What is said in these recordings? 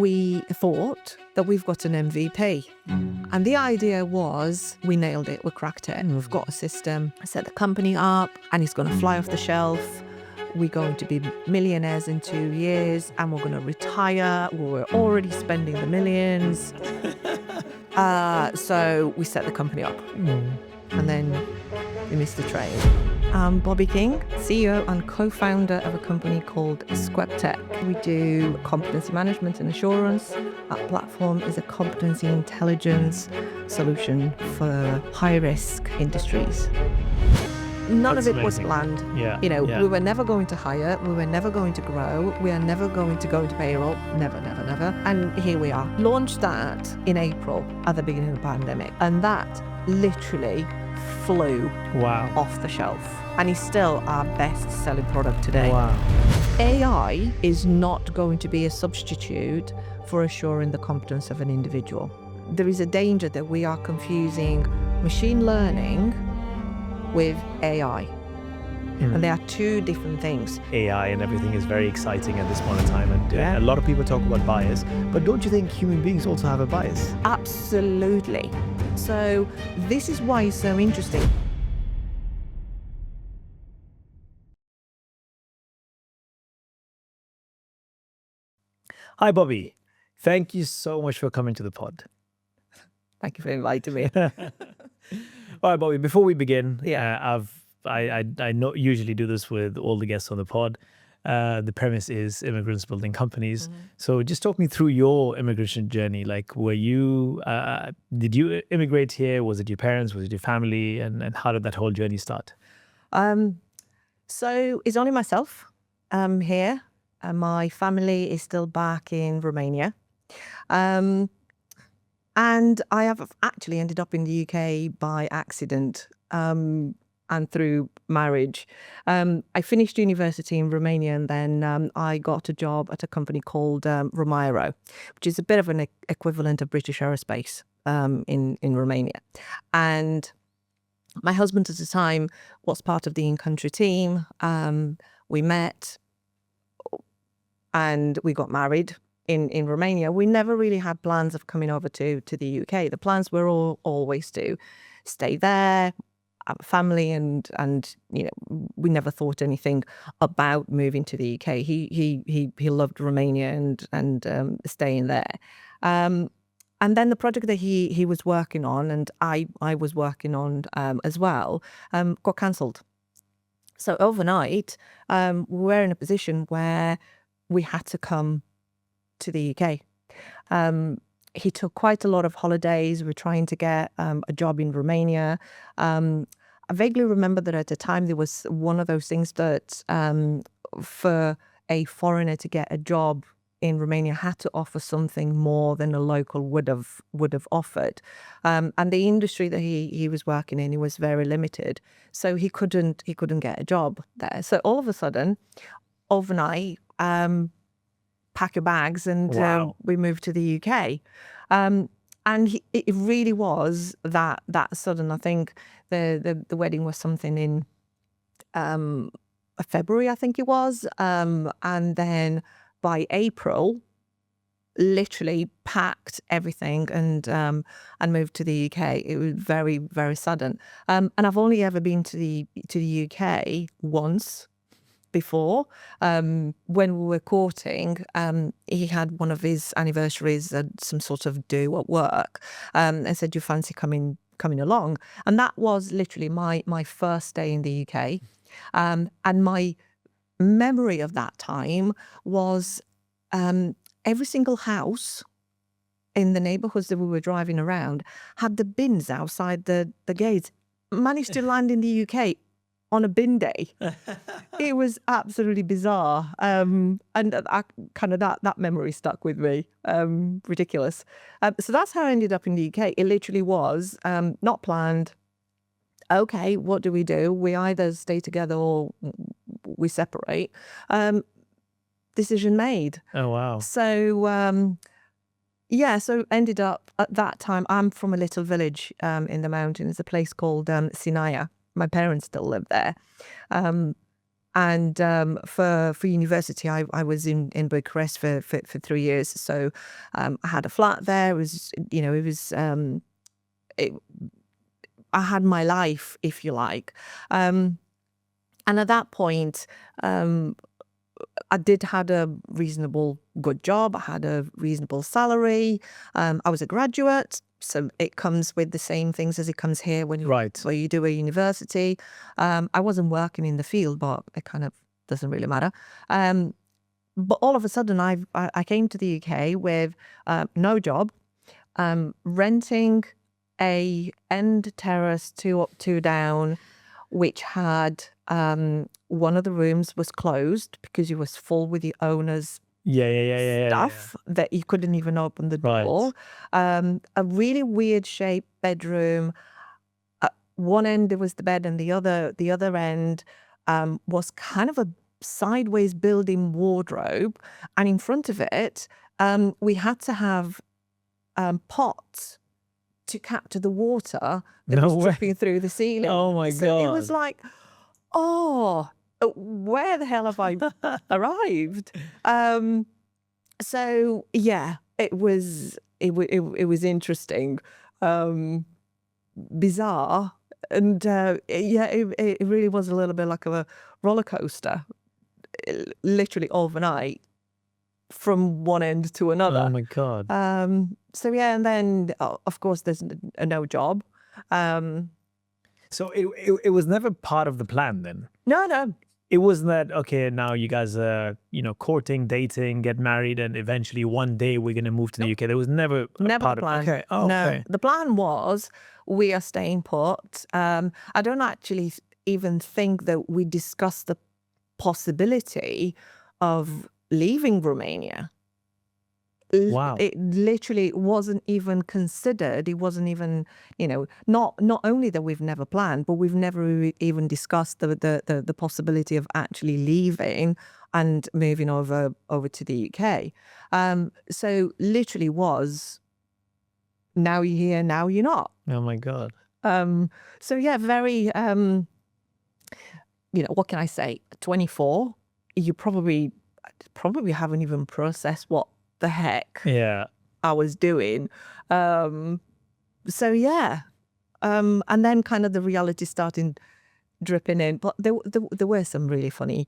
we thought that we've got an MVP. And the idea was, we nailed it, we cracked it, and we've got a system, set the company up, and it's going to fly off the shelf. We're going to be millionaires in 2 years, and we're going to retire. We're already spending the millions. So we set the company up. And then we missed the train. I'm Bobbie King, CEO and co-founder of a company called SquepTech. We do competency management and assurance. Our platform is a competency intelligence solution for high-risk industries. None of it was planned. We were never going to hire. We were never going to grow. We are never going to go into payroll. Never, never, never. And here we are. Launched that in April at the beginning of the pandemic. And that literally flew off the shelf. And is still our best-selling product today. Wow. AI is not going to be a substitute for assuring the competence of an individual. There is a danger that we are confusing machine learning with AI. And they are two different things. AI and everything is very exciting at this point in time, and a lot of people talk about bias, but don't you think human beings also have a bias? Absolutely. So this is why it's so interesting. Hi, Bobbie. Thank you so much for coming to the pod. Thank you for inviting me. All right, Bobbie, before we begin, I usually do this with all the guests on the pod. The premise is immigrants building companies. So just talk me through your immigration journey. Like, did you immigrate here? Was it your parents? Was it your family? And how did that whole journey start? So it's only myself here. My family is still back in Romania. And I have actually ended up in the UK by accident and through marriage. I finished university in Romania, and then I got a job at a company called Romero, which is a bit of an equivalent of British Aerospace in Romania. And my husband at the time was part of the in-country team. We met and we got married in Romania. We never really had plans of coming over to the UK. The plans were always to stay there, have a family, and we never thought anything about moving to the UK. He loved Romania and staying there. And then the project that he was working on, and I was working on as well, got cancelled. So overnight, we were in a position where we had to come to the UK. He took quite a lot of holidays. We were trying to get a job in Romania. I vaguely remember that at the time there was one of those things that for a foreigner to get a job in Romania had to offer something more than a local would have offered. And the industry that he was working in, it was very limited. So he couldn't get a job there. So all of a sudden, overnight, pack your bags and we moved to the UK. And it really was that sudden. I think the wedding was something in February, I think it was. And then by April, literally packed everything and moved to the UK. It was very, very sudden. And I've only ever been to the UK once before. When we were courting, he had one of his anniversaries at some sort of do at work, and said, "Do you fancy coming along?" And that was literally my first day in the UK. And my memory of that time was every single house in the neighbourhoods that we were driving around had the bins outside the gates. Managed to land in the UK on a bin day. It was absolutely bizarre. And that memory stuck with me. Ridiculous. So that's how I ended up in the UK. It literally was not planned. Okay, what do? We either stay together or we separate. Decision made. Oh, wow. So, so ended up at that time, I'm from a little village in the mountains, a place called Sinaia. My parents still live there. And for university, I was in Bucharest for 3 years. So I had a flat there. It was, I had my life, if you like. And at that point, I did had a reasonable good job. I had a reasonable salary. I was a graduate, so it comes with the same things as it comes here when where you do a university. I wasn't working in the field, but it kind of doesn't really matter. But all of a sudden, I came to the UK with no job, renting a end terrace, 2 up, 2 down, which had one of the rooms was closed because it was full with the owner's stuff that you couldn't even open the door. A really weird shaped bedroom. At one end there was the bed, and the other end was kind of a sideways building wardrobe, and in front of it we had to have pots to capture the water that was dripping through the ceiling. Oh my God. It was like, oh, where the hell have I arrived? So yeah, it was interesting, bizarre, and it really was a little bit like a roller coaster, literally overnight from one end to another. Oh my God. So yeah, and then of course there's no job. So it was never part of the plan then? No. It wasn't that, okay, now you guys are, courting, dating, get married, and eventually one day we're going to move to the UK. There was never part the plan. of it. Okay. Oh, no, okay. the plan was we are staying put. I don't actually even think that we discussed the possibility of leaving Romania. Wow. It literally wasn't even considered. It wasn't even, not only that we've never planned, but we've never even discussed the possibility of actually leaving and moving over to the UK. So literally was, now you're here, now you're not. Oh my God. So yeah, very, what can I say? 24, you probably haven't even processed what the heck I was doing. So yeah, and then kind of the reality started dripping in. But there were some really funny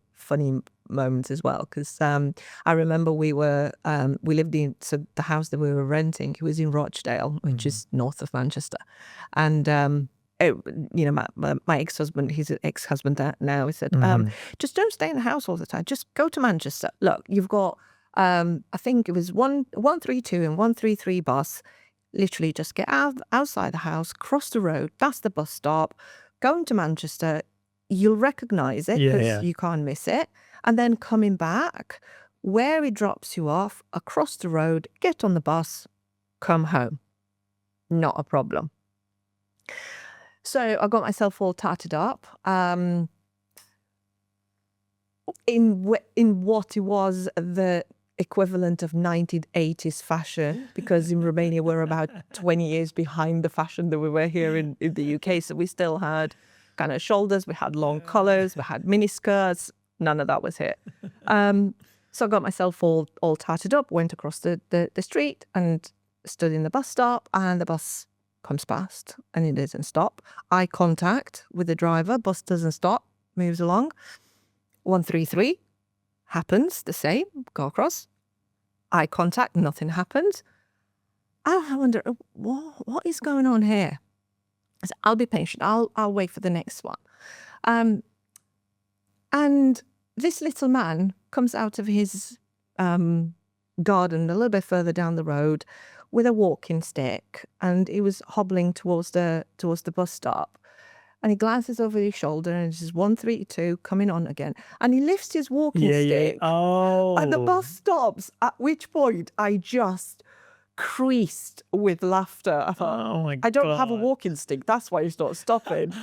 moments as well, because I remember we lived in, so the house that we were renting, it was in Rochdale, which is north of Manchester, and my ex-husband, he's an ex-husband now, he said, just don't stay in the house all the time, just go to Manchester. Look, you've got I think it was 132 and 133 bus. Literally just get outside the house, cross the road, that's the bus stop, going to Manchester. You'll recognise it because you can't miss it. And then coming back, where it drops you off, across the road, get on the bus, come home. Not a problem. So I got myself all tatted up. In what it was the equivalent of 1980s fashion, because in Romania we're about 20 years behind the fashion that we were here in the UK. So we still had kind of shoulders, we had long collars, we had mini skirts. None of that was here. So I got myself all tatted up, went across the street and stood in the bus stop, and the bus comes past and it doesn't stop. Eye contact with the driver, bus doesn't stop, moves along. 133 happens, the same, go across. Eye contact, nothing happens. I wonder, what is going on here? I said, I'll be patient, I'll wait for the next one. And this little man comes out of his garden a little bit further down the road with a walking stick, and he was hobbling towards the bus stop. And he glances over his shoulder, and it's just 132 coming on again. And he lifts his walking stick. Oh. And the bus stops, at which point I just creased with laughter. I thought, oh my God. I don't have a walking stick. That's why he's not stopping.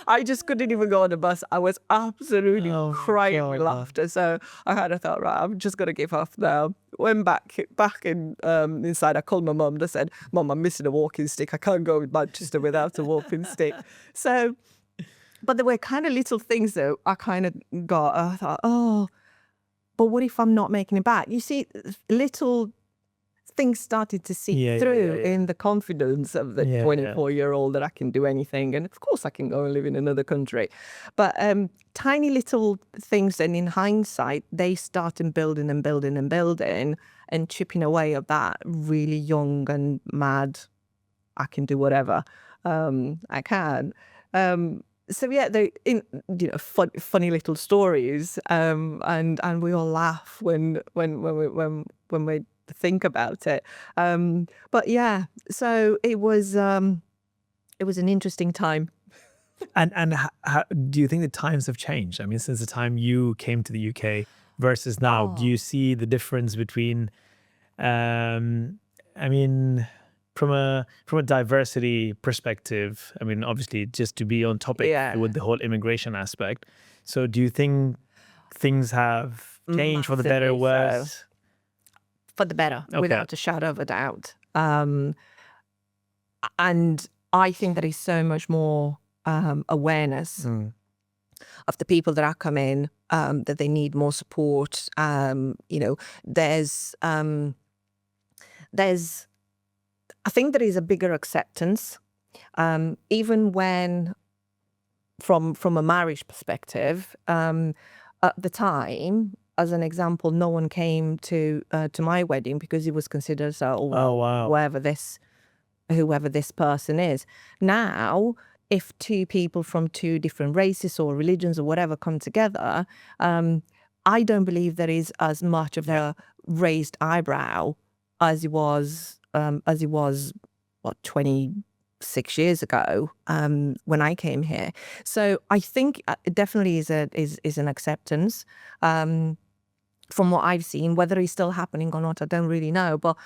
I just couldn't even go on the bus. I was absolutely crying with laughter. So I kind of thought, right, I'm just going to give up now. Went back in inside. I called my mum and I said, Mum, I'm missing a walking stick. I can't go to Manchester without a walking stick. So But there were kind of little things that I kind of I thought, oh, but what if I'm not making it back? You see, little things started to seep through in the confidence of the 24-year-old that I can do anything. And of course I can go and live in another country. But tiny little things, and in hindsight, they started building and building and building and chipping away at that really young and mad, I can do whatever I can. So yeah, they funny little stories, and we all laugh when we think about it. But yeah, so it was an interesting time. And how, do you think the times have changed? I mean, since the time you came to the UK versus now, do you see the difference between, I mean, from a diversity perspective, I mean, obviously just to be on topic with the whole immigration aspect. So do you think things have changed for the better or worse? For the better, without a shadow of a doubt. And I think there is so much more awareness of the people that are coming, that they need more support. There's I think there is a bigger acceptance, even when, from a marriage perspective, at the time, as an example, no one came to my wedding because it was considered whoever this person is. Now, if two people from two different races or religions or whatever come together, I don't believe there is as much of a raised eyebrow as it was 26 years ago when I came here. So I think it definitely is an acceptance. From what I've seen, whether it's still happening or not, I don't really know. But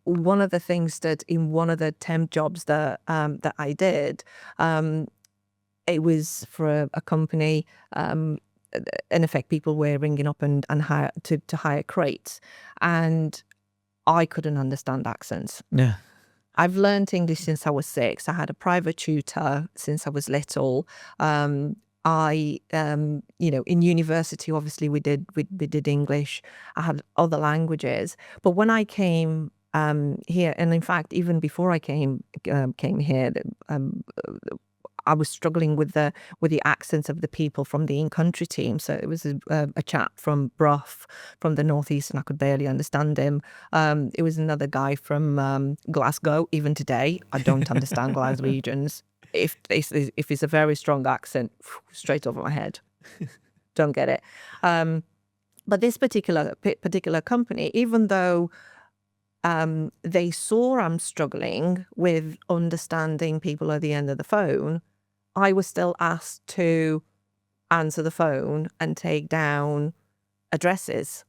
one of the things that in one of the temp jobs that I did, it was for a company. In effect, people were ringing up and hire to hire crates, and I couldn't understand accents. Yeah. I've learned English since I was 6. I had a private tutor since I was little. In university, obviously we did English. I had other languages, but when I came here, and in fact, even before I came here, I was struggling with the accents of the people from the in-country team. So it was a chap from Brough, from the northeast, and I could barely understand him. It was another guy from Glasgow. Even today, I don't understand Glaswegians. If it's a very strong accent, straight over my head, don't get it. But this particular company, even though they saw I'm struggling with understanding people at the end of the phone, I was still asked to answer the phone and take down addresses.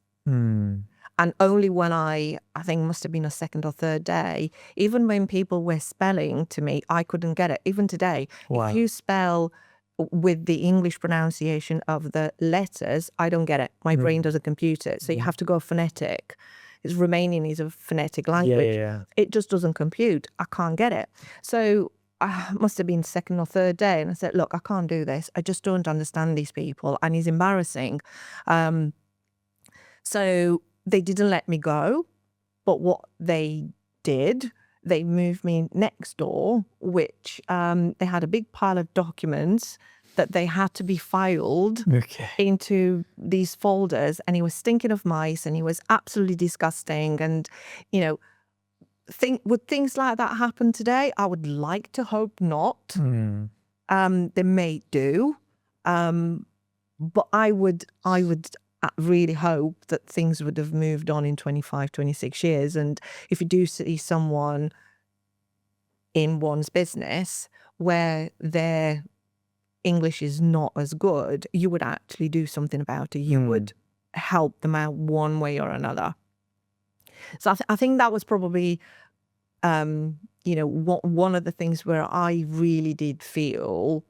And only when I think must have been a second or third day, even when people were spelling to me, I couldn't get it. Even today, if you spell with the English pronunciation of the letters, I don't get it. My brain doesn't compute it. So you have to go phonetic. Romanian is a phonetic language. It just doesn't compute. I can't get it. So I must have been second or third day. And I said, look, I can't do this. I just don't understand these people. And it's embarrassing. So they didn't let me go. But what they did, they moved me next door, which they had a big pile of documents that they had to be filed into these folders, and he was stinking of mice, and he was absolutely disgusting. And would things like that happen today? I would like to hope not. They may do, but I would really hope that things would have moved on in 25, 26 years. And if you do see someone in one's business where their English is not as good, you would actually do something about it. You would help them out one way or another. So I think that was probably, one of the things where I really did feel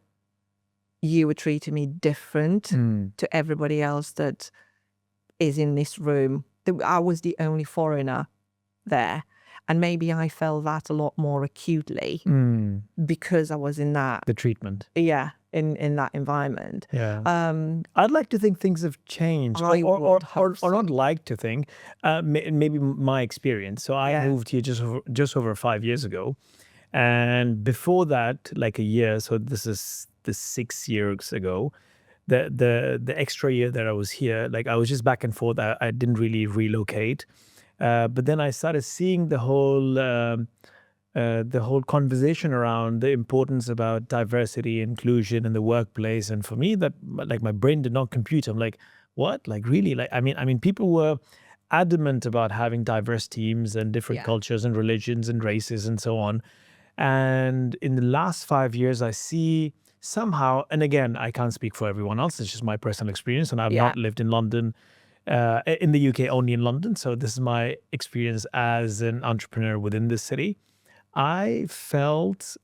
you were treating me different to everybody else that is in this room. I was the only foreigner there. And maybe I felt that a lot more acutely because I was in that. The treatment. Yeah. in that environment. Yeah. I'd like to think things have changed, I would hope or not like to think. Maybe my experience. So I Yeah. moved here just over 5 years ago, and before that, like a year. So this is the 6 years ago. The extra year that I was here, like I was just back and forth. I didn't really relocate, but then I started seeing the whole conversation around the importance about diversity, inclusion in the workplace. And for me, that like my brain did not compute. I'm like, what? Like really? Like I mean, people were adamant about having diverse teams and different Yeah. cultures and religions and races and so on. And in the last 5 years, I see somehow, and again, I can't speak for everyone else. It's just my personal experience, and I've Yeah. not lived in London, in the UK, only in London. So this is my experience as an entrepreneur within this city. I felt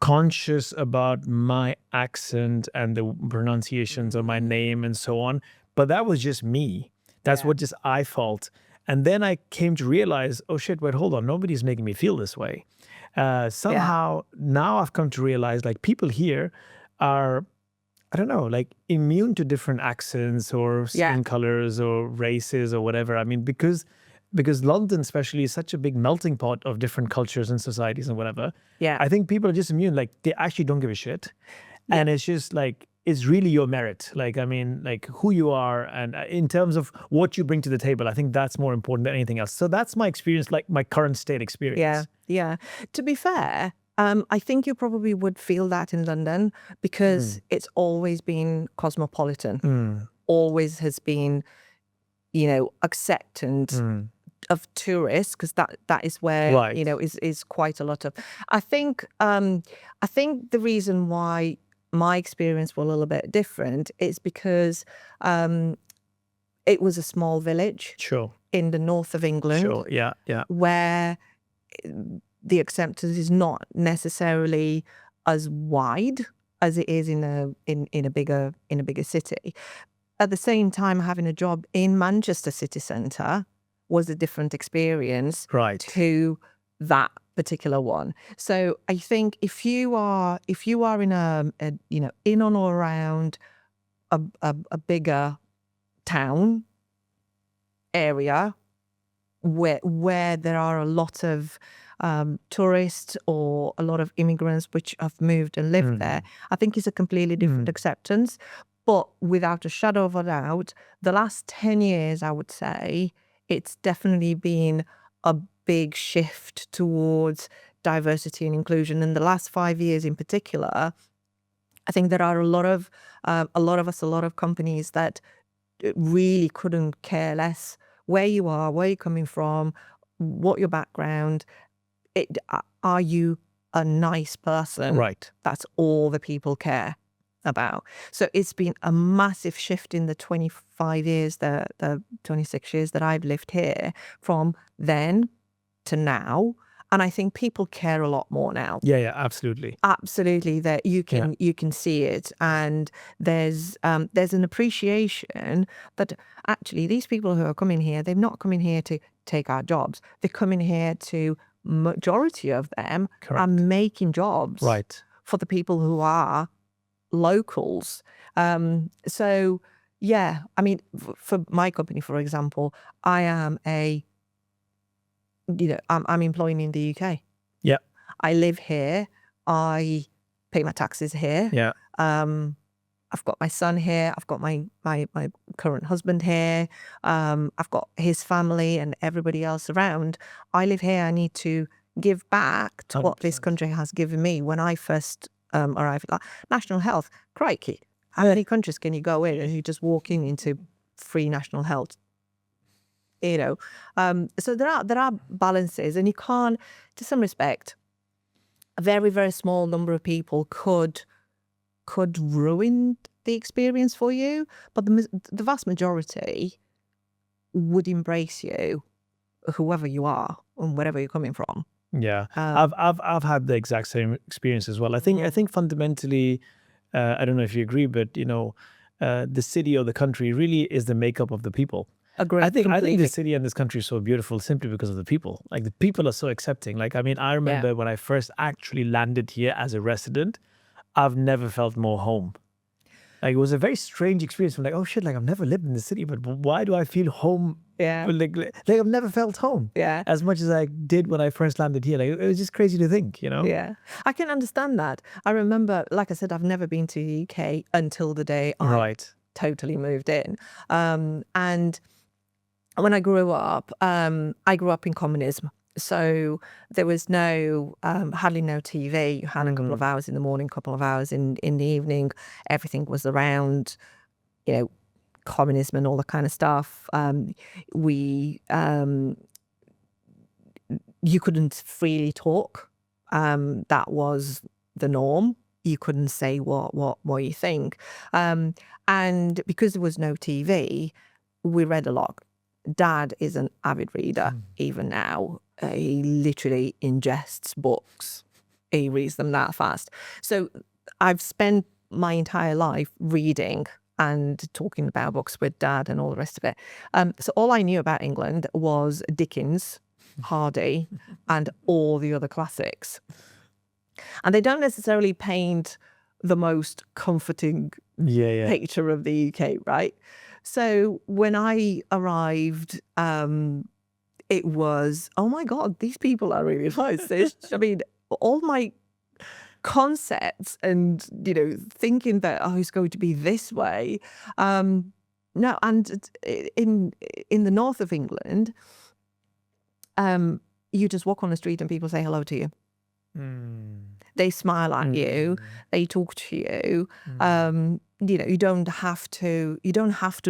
conscious about my accent and the pronunciations of my name and so on, but that was just me. That's Yeah. what just I felt. And then I came to realize, oh shit, wait, hold on, nobody's making me feel this way. Somehow now I've come to realize like people here are, I don't know, like immune to different accents or Yeah. skin colors or races or whatever. I mean, because London especially is such a big melting pot of different cultures and societies and whatever. Yeah. I think people are just immune. Like they actually don't give a shit. Yeah. And it's just like, it's really your merit. Like, I mean, like who you are and in terms of what you bring to the table, I think that's more important than anything else. So that's my experience, like my current state experience. Yeah. Yeah. To be fair, I think you probably would feel that in London because it's always been cosmopolitan, always has been, acceptance of tourists, because that is where Right. is quite a lot of. I think the reason why my experience was a little bit different is because it was a small village Sure. in the north of England Sure. Yeah. Yeah. where the acceptance is not necessarily as wide as it is in a bigger city. At the same time, having a job in Manchester city centre was a different experience Right. to that particular one. So I think if you are in a in on or around a bigger town area where there are a lot of tourists or a lot of immigrants which have moved and lived there, I think it's a completely different acceptance. But without a shadow of a doubt, the last 10 years, I would say, it's definitely been a big shift towards diversity and inclusion. In the last 5 years in particular, I think there are a lot of companies that really couldn't care less where you are, where you're coming from, what your background. Are you a nice person? Right. That's all the people care about. So it's been a massive shift in the 25 years, the 26 years that I've lived here, from then to now. And I think people care a lot more now. Yeah. Yeah. Absolutely. Absolutely, that you can see it, and there's an appreciation that actually these people who are coming here, they've not come in here to take our jobs. They're coming here to, majority of them Correct. are making jobs Right. for the people who are locals. So yeah, I mean, for my company, for example, I am I'm employing in the UK. Yeah. I live here. I pay my taxes here. Yeah. I've got my son here. I've got my current husband here. I've got his family and everybody else around. I live here. I need to give back to what this 100%. country has given me when I first arrived. Like, national health, crikey. How many countries can you go in and you just walk into free national health? So there are balances, and you can't, to some respect, a very, very small number of people could ruin the experience for you, but the vast majority would embrace you, whoever you are and wherever you're coming from. Yeah. I've had the exact same experience as well. I think fundamentally, I don't know if you agree, but the city or the country really is the makeup of the people. Agree. I think completely. the city and this country is so beautiful simply because of the people. Like the people are so accepting. Like, I mean, I remember when I first actually landed here as a resident, I've never felt more home. Like, it was a very strange experience. I'm like, oh shit, like I've never lived in the city, but why do I feel home? Yeah. Like I've never felt home Yeah. as much as I did when I first landed here. Like, it was just crazy to think, you know? Yeah. I can understand that. I remember, like I said, I've never been to the UK until the day I Right. totally moved in. And when I grew up in communism. So there was hardly no TV. You had a couple of hours in the morning, couple of hours in the evening. Everything was around, communism and all that kind of stuff. You couldn't freely talk. That was the norm. You couldn't say what you think. And because there was no TV, we read a lot. Dad is an avid reader, even now. He literally ingests books. He reads them that fast. So I've spent my entire life reading and talking about books with Dad and all the rest of it. So all I knew about England was Dickens, Hardy, and all the other classics. And they don't necessarily paint the most comforting picture of the UK, right? So when I arrived, it was, oh my God, these people are really nice. I mean, all my concepts and, thinking that, it's going to be this way. No, and in the north of England, you just walk on the street and people say hello to you. They smile at you. They talk to you. You don't have to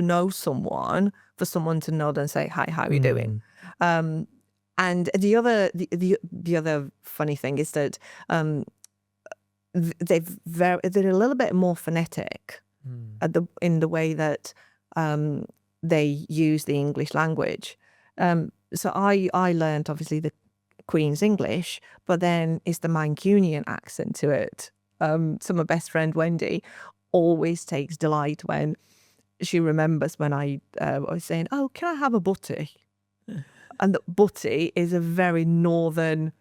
know someone for someone to nod and say, hi, how are you doing? And the other funny thing is that they're a little bit more phonetic in the way that they use the English language. So I learned obviously the Queen's English, but then it's the Mancunian accent to it. So my best friend Wendy always takes delight when she remembers when I was saying, oh, can I have a butty? And the butty is a very northern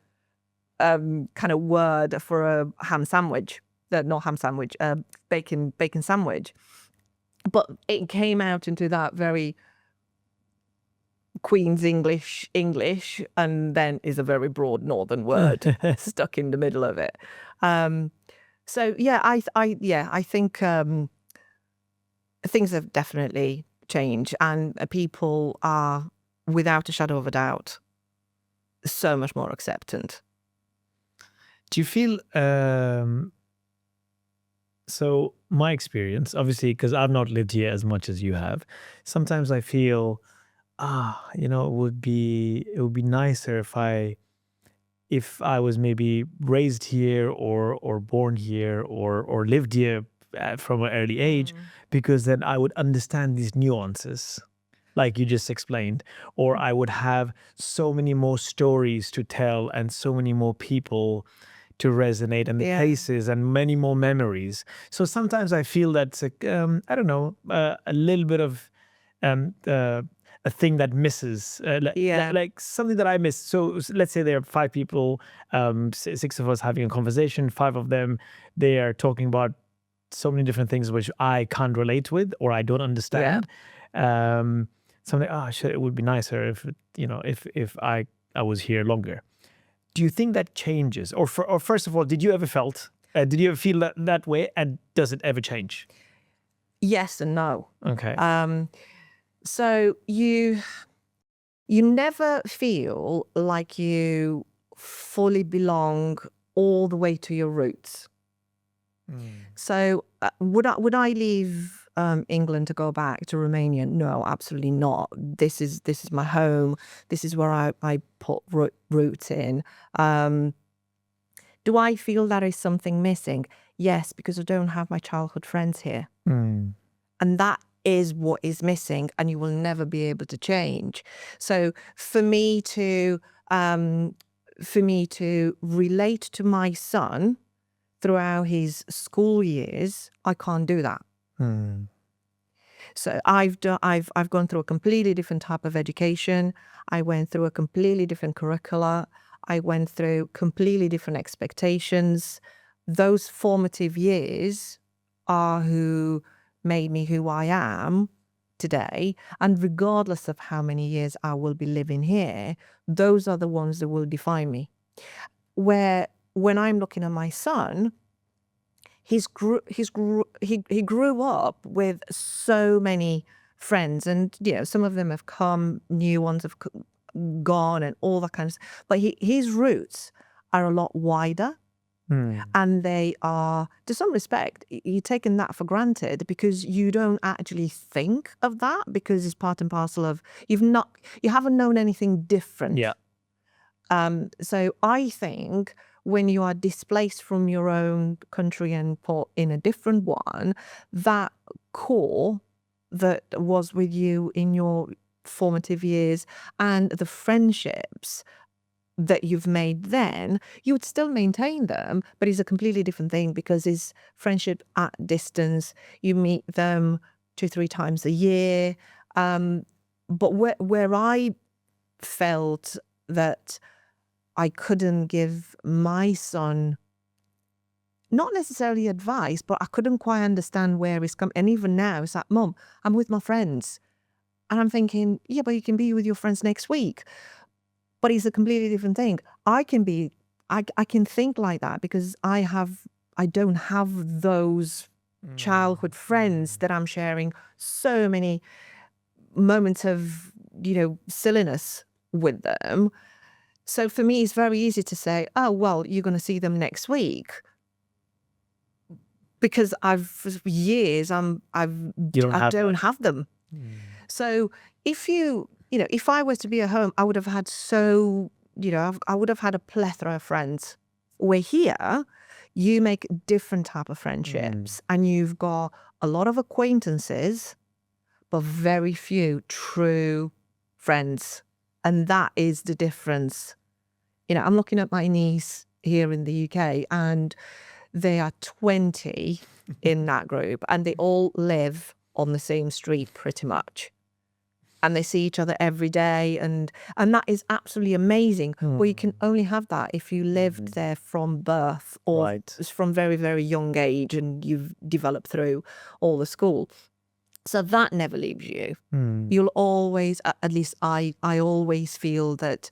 kind of word for a ham sandwich. Not ham sandwich, bacon sandwich. But it came out into that very Queen's English, and then is a very broad northern word stuck in the middle of it. So yeah, I think things have definitely changed, and people are, without a shadow of a doubt, so much more acceptant. Do you feel so my experience, obviously, because I've not lived here as much as you have, sometimes I feel it would be nicer if I was maybe raised here or born here or lived here from an early age, because then I would understand these nuances like you just explained, or I would have so many more stories to tell and so many more people to resonate, and the places and many more memories. So sometimes I feel that's I don't know, a little bit of a thing that misses, like something that I miss. So let's say there are 5 people, 6 of us having a conversation, 5 of them, they are talking about so many different things which I can't relate with or I don't understand. Something, shit, it would be nicer if I was here longer. Do you think that changes? Or first of all, did you ever feel that way, and does it ever change? Yes and no. Okay. So you never feel like you fully belong all the way to your roots. So would I leave England to go back to Romania? No, absolutely not. This is my home. This is where I put roots in. Do I feel that is something missing? Yes, because I don't have my childhood friends here. And that is what is missing, and you will never be able to change. So for me to relate to my son throughout his school years, I can't do that. So I've gone through a completely different type of education. I went through a completely different curricula. I went through completely different expectations. those formative years are who made me who I am today. And regardless of how many years I will be living here, those are the ones that will define me. Where when I'm looking at my son, he grew up with so many friends, and some of them have come, new ones have gone, and all that kind of stuff. But his roots are a lot wider. And they are, to some respect, you're taking that for granted because you don't actually think of that, because it's part and parcel of you haven't known anything different. Yeah. So I think when you are displaced from your own country and put in a different one, that core that was with you in your formative years and the friendships that you've made then, you would still maintain them, but it's a completely different thing because it's friendship at distance. You meet them 2-3 times a year. But where I felt that I couldn't give my son, not necessarily advice, but I couldn't quite understand where he's come. And even now, it's like, Mum, I'm with my friends. And I'm thinking, yeah, but you can be with your friends next week. But it's a completely different thing. I can think like that because I don't have those childhood friends that I'm sharing so many moments of, silliness with them. So for me, it's very easy to say, oh, well, you're going to see them next week. Because for years, I don't have them. So if I was to be at home, I would have had I would have had a plethora of friends. Where here, you make different type of friendships and you've got a lot of acquaintances, but very few true friends. And that is the difference. I'm looking at my niece here in the UK and they are 20 in that group and they all live on the same street pretty much. And they see each other every day, and that is absolutely amazing. Well, you can only have that if you lived there from birth or from very, very young age and you've developed through all the school. So that never leaves you. You'll always, at least I always feel that,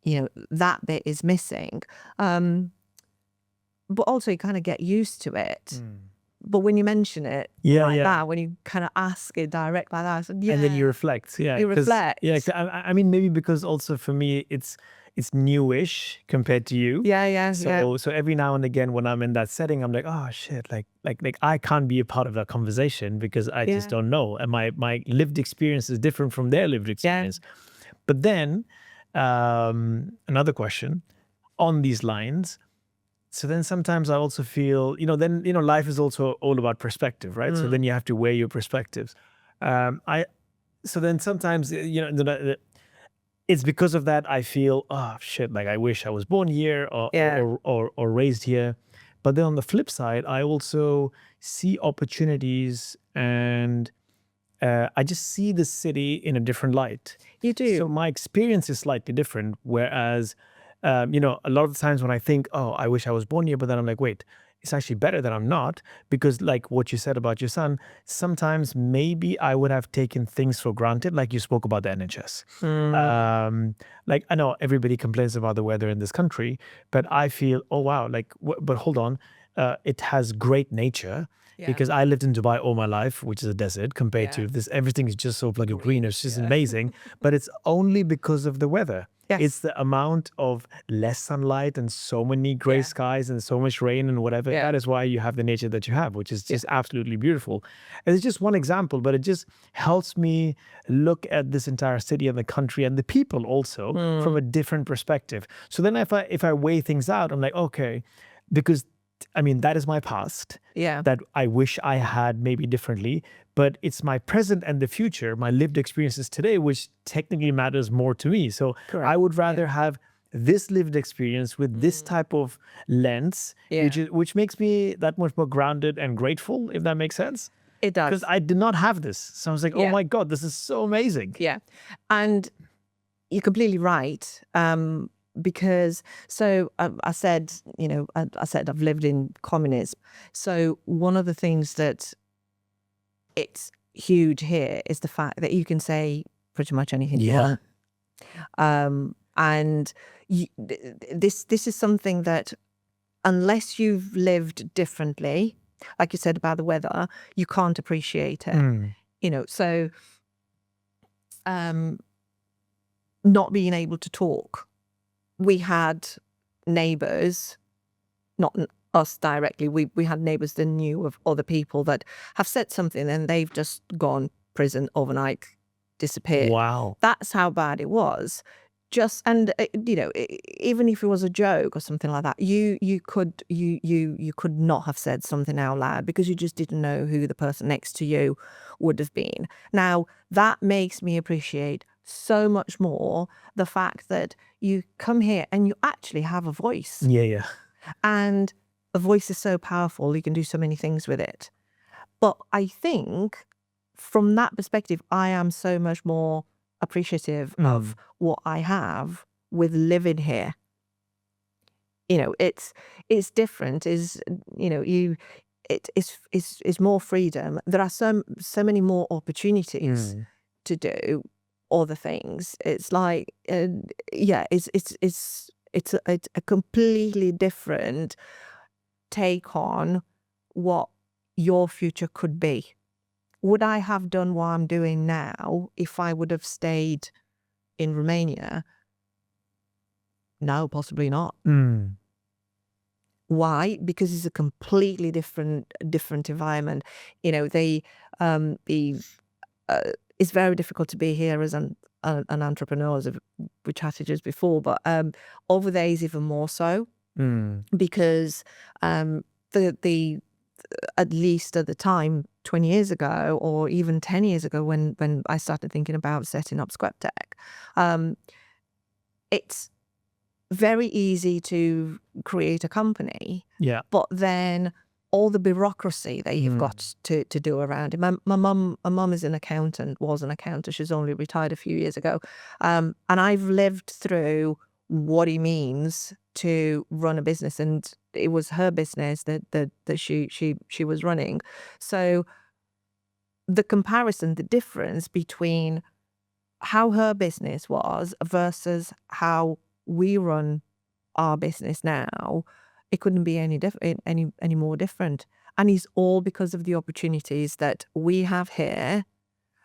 that bit is missing. But also you kind of get used to it. But when you mention it that, when you kind of ask it direct like that, and then you reflect. Yeah, you reflect. Yeah, I mean, maybe because also for me, it's newish compared to you. So every now and again, when I'm in that setting, I'm like, oh shit, like I can't be a part of that conversation because I just don't know, and my lived experience is different from their lived experience. But then another question on these lines. So then sometimes I also feel, life is also all about perspective, right? So then you have to weigh your perspectives. So then sometimes, it's because of that I feel, oh shit, like I wish I was born here or raised here. But then on the flip side, I also see opportunities and I just see the city in a different light. You do. So my experience is slightly different, whereas a lot of the times when I think, oh, I wish I was born here, but then I'm like, wait, it's actually better that I'm not, because like what you said about your son, sometimes maybe I would have taken things for granted, like you spoke about the NHS. Like I know everybody complains about the weather in this country, but I feel, oh wow, like, but hold on, it has great nature. Because I lived in Dubai all my life, which is a desert, compared to this. Everything is just so bloody green. It's just amazing. But it's only because of the weather. Yes. It's the amount of less sunlight and so many gray skies and so much rain and whatever. That is why you have the nature that you have, which is just absolutely beautiful. And it's just one example, but it just helps me look at this entire city and the country and the people also from a different perspective. So then if I weigh things out, I'm like, okay, because I mean, that is my past that I wish I had maybe differently, but it's my present and the future, my lived experiences today, which technically matters more to me. So I would rather have this lived experience with this type of lens, which makes me that much more grounded and grateful, if that makes sense. It does. Because I did not have this. So I was like, oh my God, this is so amazing. Yeah. And you're completely right. because I said, I said I've lived in communism. So one of the things that it's huge here is the fact that you can say pretty much anything you want. And this is something that unless you've lived differently, like you said about the weather, you can't appreciate it. So not being able to talk. We had neighbours, not us directly, we had neighbours that knew of other people that have said something and they've just gone prison overnight, disappeared. Wow. That's how bad it was. Even if it was a joke or something like that, you could not have said something out loud because you just didn't know who the person next to you would have been. Now that makes me appreciate so much more the fact that you come here and you actually have a voice. Yeah. And a voice is so powerful, you can do so many things with it. But I think from that perspective, I am so much more appreciative of what I have with living here. It's different. It's more freedom. There are so many more opportunities to do other things. It's like it's a completely different take on what your future could be. Would I have done what I'm doing now if I would have stayed in Romania? No, possibly not. Why? Because it's a completely different environment. It's very difficult to be here as an entrepreneur, as we chatted just before, but over there is even more so because the at least at the time, 20 years ago or even 10 years ago when I started thinking about setting up SquepTech, it's very easy to create a company. Yeah. But then all the bureaucracy that you've got to do around it. My mum is an accountant, was an accountant. She's only retired a few years ago. And I've lived through what it means to run a business, and it was her business that she was running. So the comparison, the difference between how her business was versus how we run our business now, it couldn't be any more different. And it's all because of the opportunities that we have here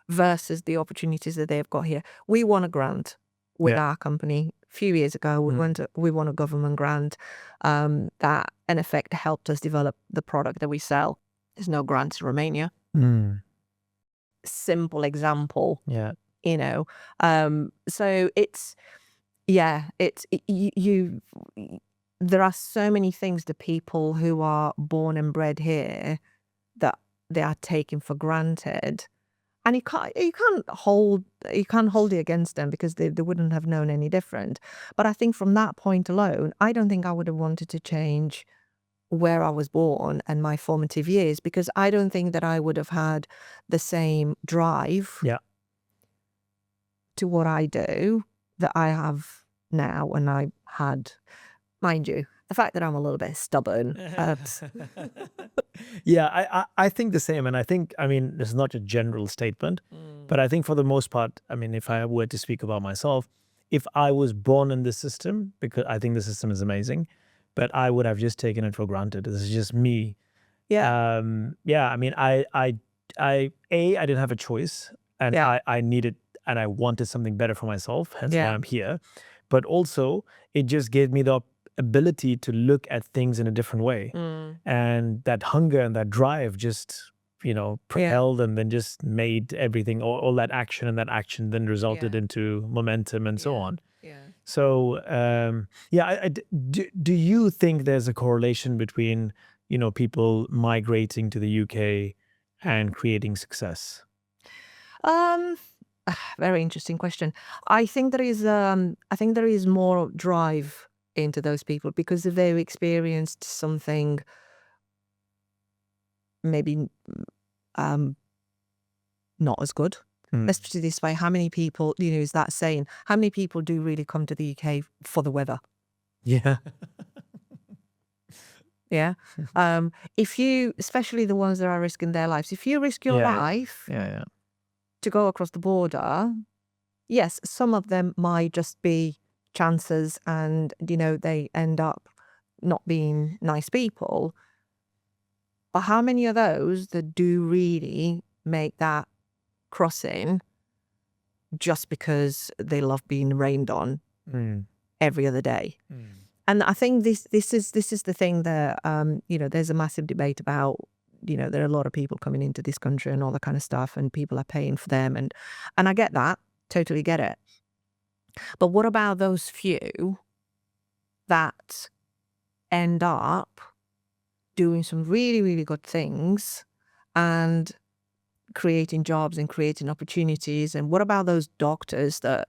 versus the opportunities that they've got here. We won a grant with our company a few years ago. We won a government grant that in effect helped us develop the product that we sell. There's no grants in Romania. Simple example. Yeah. So there are so many things that people who are born and bred here that they are taken for granted, and you can't hold it against them because they wouldn't have known any different. But I think from that point alone, I don't think I would have wanted to change where I was born and my formative years, because I don't think that I would have had the same drive to what I do that I have now and I had. Mind you, the fact that I'm a little bit stubborn. Yeah, I think the same. And I think, this is not a general statement, but I think for the most part, if I were to speak about myself, if I was born in this system, because I think the system is amazing, but I would have just taken it for granted. This is just me. Yeah. I didn't have a choice, and I needed and I wanted something better for myself, hence why I'm here. But also, it just gave me the ability to look at things in a different way. And that hunger and that drive just, propelled and then just made everything, all that action, and that action then resulted into momentum and so on. So, do you think there's a correlation between, people migrating to the UK and creating success? Very interesting question. I think there is more drive into those people because they've experienced something maybe not as good. Let's put it this way. How many people, is that saying, how many people do really come to the UK for the weather? Yeah. Yeah. If you, especially the ones that are risking their lives, if you risk your life Yeah. to go across the border, yes, some of them might just be chances and, they end up not being nice people. But how many of those that do really make that crossing just because they love being rained on every other day? And I think this is the thing that there's a massive debate about. There are a lot of people coming into this country and all that kind of stuff, and people are paying for them, and I get that, totally get it. But what about those few that end up doing some really, really good things and creating jobs and creating opportunities? And what about those doctors that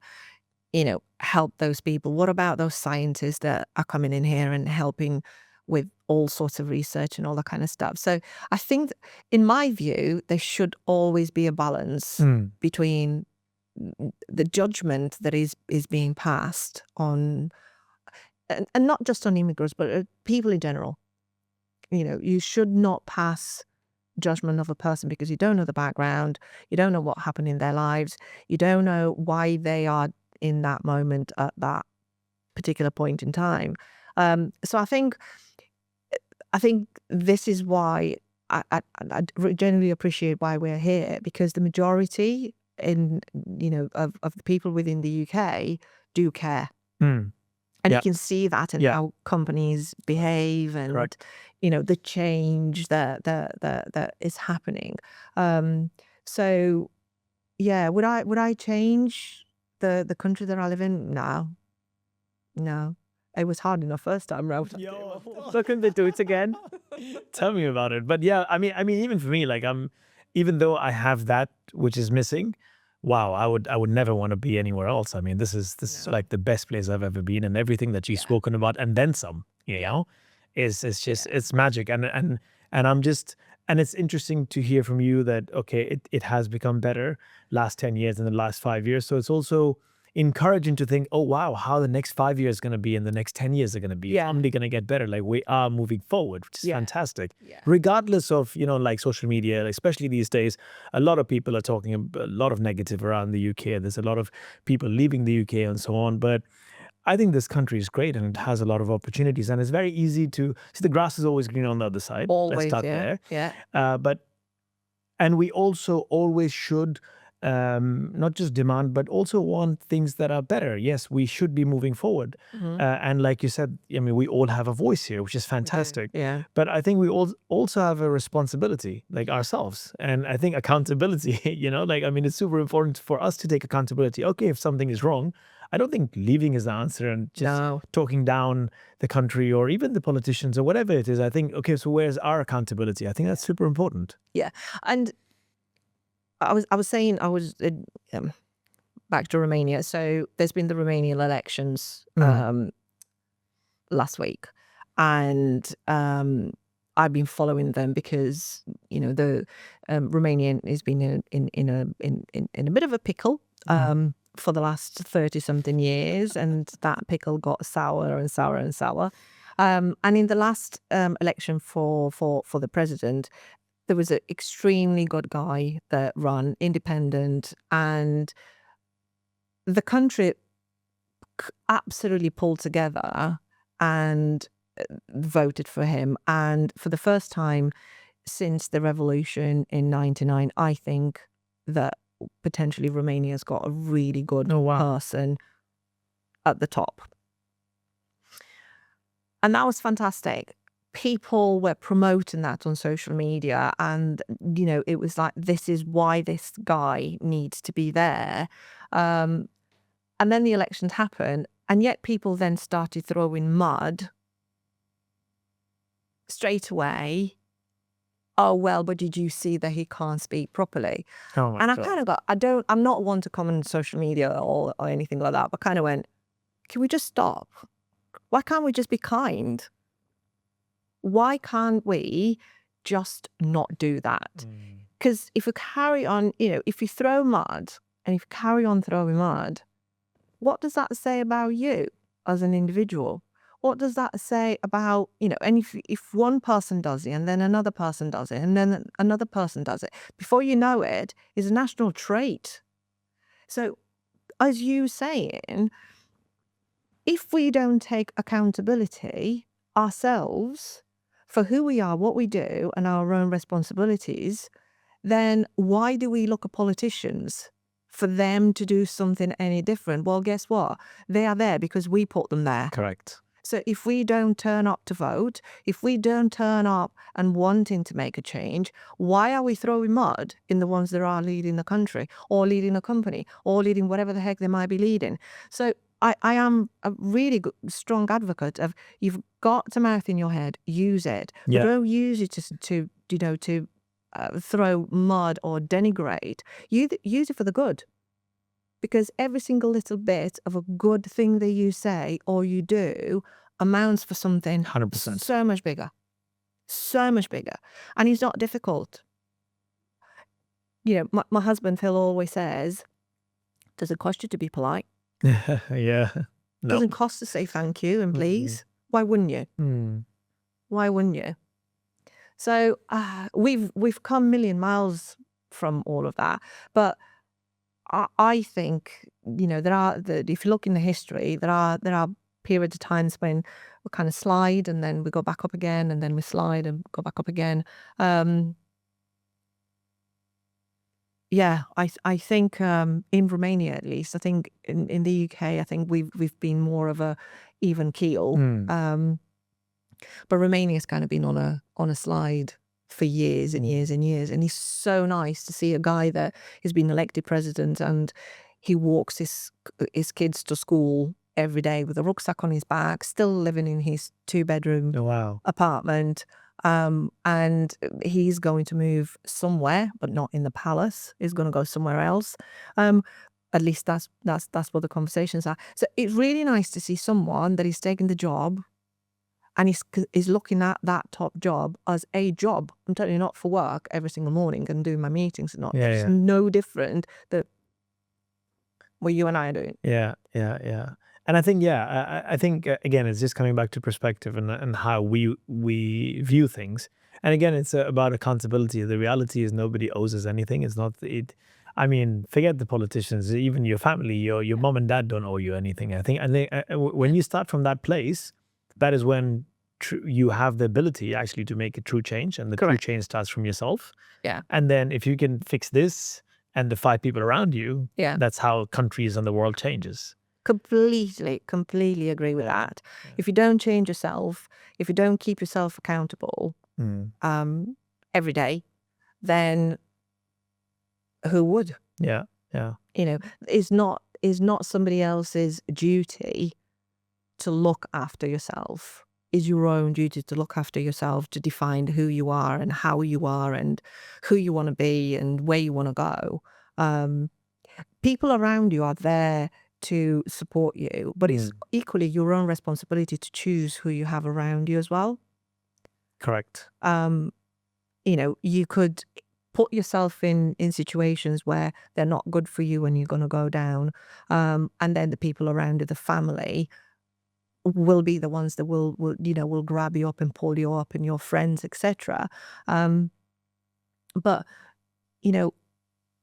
help those people? What about those scientists that are coming in here and helping with all sorts of research and all that kind of stuff? So I think, in my view, there should always be a balance between the judgment that is being passed on, and not just on immigrants, but people in general. You should not pass judgment of a person because you don't know the background, you don't know what happened in their lives, you don't know why they are in that moment at that particular point in time. So I think this is why I genuinely appreciate why we're here, because the majority of the people within the UK do care. And you can see that in how companies behave and the change that is happening. So yeah, would I change the country that I live in? No. It was hard enough first time round. So couldn't they do it again? Tell me about it. But yeah, I mean, even for me, like even though I have that which is missing, wow, I would never want to be anywhere else. I mean, this is like the best place I've ever been, and everything that you've spoken about, and then some, is just it's magic. And I'm just, and it's interesting to hear from you that it has become better last 10 years and the last 5 years. So it's also encouraging to think, oh wow, how the next 5 years is going to be and the next 10 years are going to be. Yeah. Only going to get better. Like, we are moving forward, which is fantastic. Yeah. Regardless of, like social media, especially these days, a lot of people are talking a lot of negative around the UK. There's a lot of people leaving the UK and so on. But I think this country is great and it has a lot of opportunities, and it's very easy to see the grass is always green on the other side. Always. Let's start there. Yeah. And we also always should not just demand, but also want things that are better. Yes, we should be moving forward. And like you said, I mean, we all have a voice here, which is fantastic. Yeah. But I think we also have a responsibility, like ourselves. And I think accountability, I mean, it's super important for us to take accountability. Okay, if something is wrong, I don't think leaving is the answer and just talking down the country or even the politicians or whatever it is. I think, okay, so where's our accountability? I think that's super important. Yeah. And I was saying, back to Romania. So there's been the Romanian elections last week, and I've been following them because the Romanian has been in a bit of a pickle for the last 30-something years, and that pickle got sour and sour and sour. And in the last election for the president, there was an extremely good guy that ran independent, and the country absolutely pulled together and voted for him. And for the first time since the revolution in 99, I think that potentially Romania's got a really good person at the top. And that was fantastic. People were promoting that on social media, and it was like, this is why this guy needs to be there. And then the elections happened, and yet people then started throwing mud straight away. Oh well, but did you see that he can't speak properly? Oh my and I God. kind of got, I'm not one to comment on social media or anything like that, but kind of went, can we just stop? Why can't we just be kind? Why can't we just not do that? Because if you carry on, if you throw mud and if you carry on throwing mud, what does that say about you as an individual? What does that say about, and if one person does it and then another person does it and then another person does it, before you know it, it's a national trait. So as you saying, if we don't take accountability ourselves for who we are, what we do, and our own responsibilities, then why do we look at politicians for them to do something any different? Well, guess what? They are there because we put them there. Correct. So if we don't turn up to vote, if we don't turn up and wanting to make a change, why are we throwing mud in the ones that are leading the country or leading a company or leading whatever the heck they might be leading? So I am a really strong advocate of, you've got a mouth in your head, use it. But Yeah. don't use it to throw mud or denigrate. Use it for the good. Because every single little bit of a good thing that you say or you do amounts for something 100%. so much bigger. So much bigger. And it's not difficult. My husband, Phil, always says, does it cost you to be polite? Yeah. No. Doesn't cost to say thank you and please. Why wouldn't you? Why wouldn't you? So we've come a million miles from all of that. But I think, if you look in the history, there are periods of times when we kind of slide and then we go back up again and then we slide and go back up again. I think in Romania, at least, I think in the UK, I think we've been more of a even keel. But Romania's kind of been on a slide for years and years and years. And it's so nice to see a guy that has been elected president and he walks his kids to school every day with a rucksack on his back, still living in his 2-bedroom Wow. apartment. And he's going to move somewhere, but not in the palace. He's going to go somewhere else. At least that's what the conversations are. So it's really nice to see someone that is taking the job and is looking at that top job as a job. I'm telling you, not for work every single morning and doing my meetings and not. Yeah, It's yeah. no different than what you and I are doing. Yeah. And I think, I think again, it's just coming back to perspective and how we view things. And again, it's about accountability. The reality is nobody owes us anything. It's not it. I mean, forget the politicians. Even your family, your mom and dad don't owe you anything. I think when you start from that place, that is when you have the ability actually to make a true change, and the true Correct. change starts from yourself. Yeah. And then if you can fix this and the 5 people around you, Yeah. that's how countries and the world changes. Completely agree with that. If you don't change yourself, if you don't keep yourself accountable every day, then who would? Yeah. It's not somebody else's duty to look after yourself. It's your own duty to look after yourself, to define who you are and how you are and who you want to be and where you want to go. People around you are there to support you, but it's equally your own responsibility to choose who you have around you as well. Correct. You could put yourself in situations where they're not good for you and you're going to go down. And then the people around you, the family, will be the ones that will grab you up and pull you up, and your friends, etc. But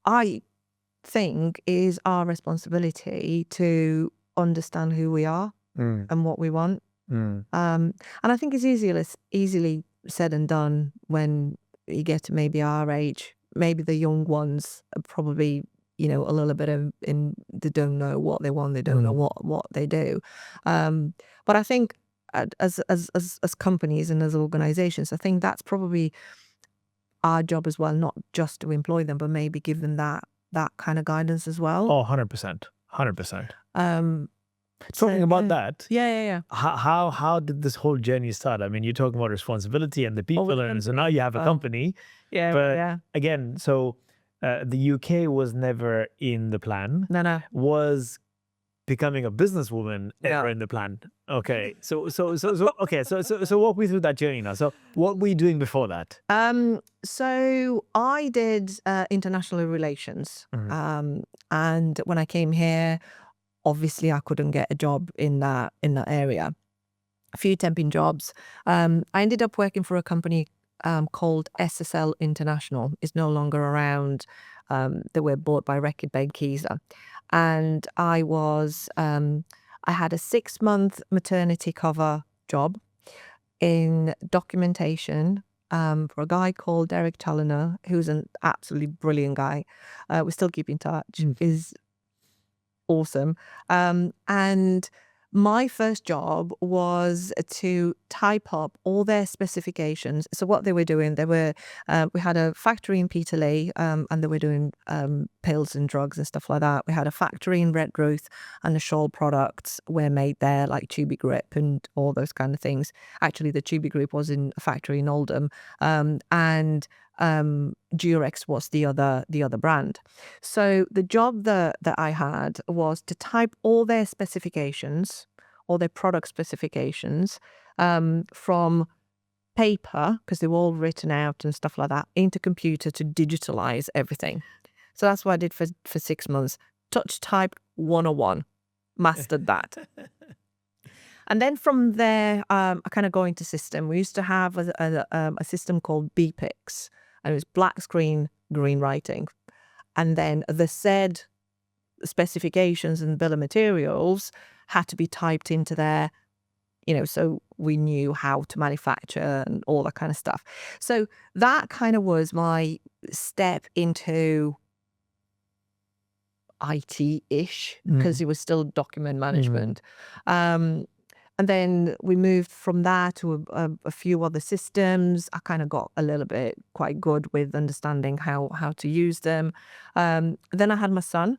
I think is our responsibility to understand who we are and what we want. And I think it's easily said and done when you get to maybe our age. Maybe the young ones are probably a little bit they don't know what they want, they don't know what they do. But I think as companies and as organizations, I think that's probably our job as well, not just to employ them, but maybe give them that kind of guidance as well. Oh, 100%. Talking about that. Yeah. How did this whole journey start? I mean, you're talking about responsibility and the people, and so now you have a company. Again, so the UK was never in the plan. No. Was becoming a businesswoman ever Yeah. in the plan? Okay, so walk me through that journey now. So what were you doing before that? So I did international relations. And when I came here, obviously I couldn't get a job in that area. A few temping jobs. I ended up working for a company called SSL International. It's no longer around. They were bought by Reckitt Benckiser. And I had a 6-month maternity cover job in documentation for a guy called Derek Challoner, who's an absolutely brilliant guy. We still keep in touch. He's awesome. And my first job was to type up all their specifications. So what they were doing, we had a factory in Peterlee, and they were doing pills and drugs and stuff like that. We had a factory in Redruth, and the shawl products were made there, like Tubi Grip and all those kind of things. Actually, the Tubi Grip was in a factory in Oldham, and Durex was the other brand. So the job that I had was to type all their specifications, all their product specifications, from paper, because they were all written out and stuff like that, into computer to digitalize everything. So that's what I did for 6 months. Touch type 101, mastered that. And then from there, I kind of go into system. We used to have a system called BPIX, and it was black screen, green writing. And then the said specifications and bill of materials had to be typed into there, so we knew how to manufacture and all that kind of stuff. So that kind of was my step into IT-ish, because it was still document management. And then we moved from that to a few other systems. I kind of got a little bit quite good with understanding how to use them. Then I had my son.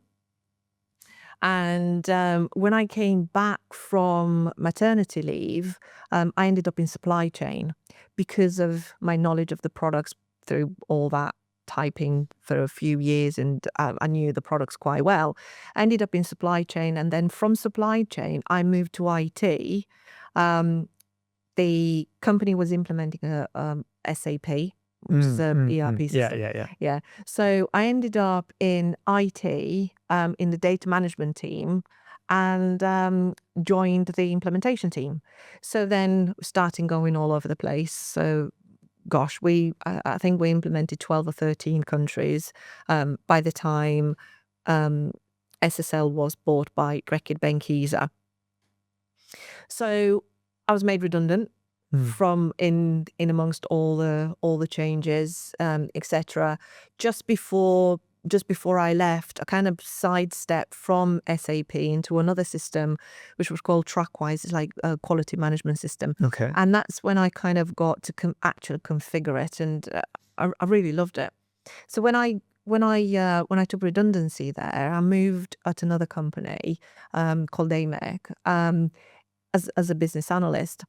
And when I came back from maternity leave, I ended up in supply chain because of my knowledge of the products through all that typing for a few years, and I knew the products quite well. I ended up in supply chain, and then from supply chain I moved to IT. The company was implementing a SAP, which is a ERP system. Yeah. So I ended up in IT, in the data management team, and joined the implementation team. So then starting going all over the place. So gosh, I think we implemented 12 or 13 countries by the time SSL was bought by Reckitt Benckiser. So I was made redundant from in amongst all the changes, etc. Just before I left, I kind of sidestepped from SAP into another system, which was called Trackwise. It's like a quality management system. Okay. And that's when I kind of got to actually configure it, and I really loved it. So when I took redundancy there, I moved at another company called AMEC as a business analyst.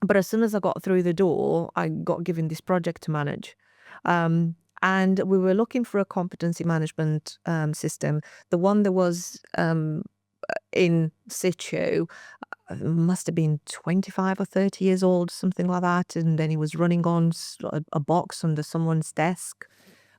But as soon as I got through the door, I got given this project to manage. And we were looking for a competency management system. The one that was in situ must have been 25 or 30 years old, something like that. And then he was running on a box under someone's desk.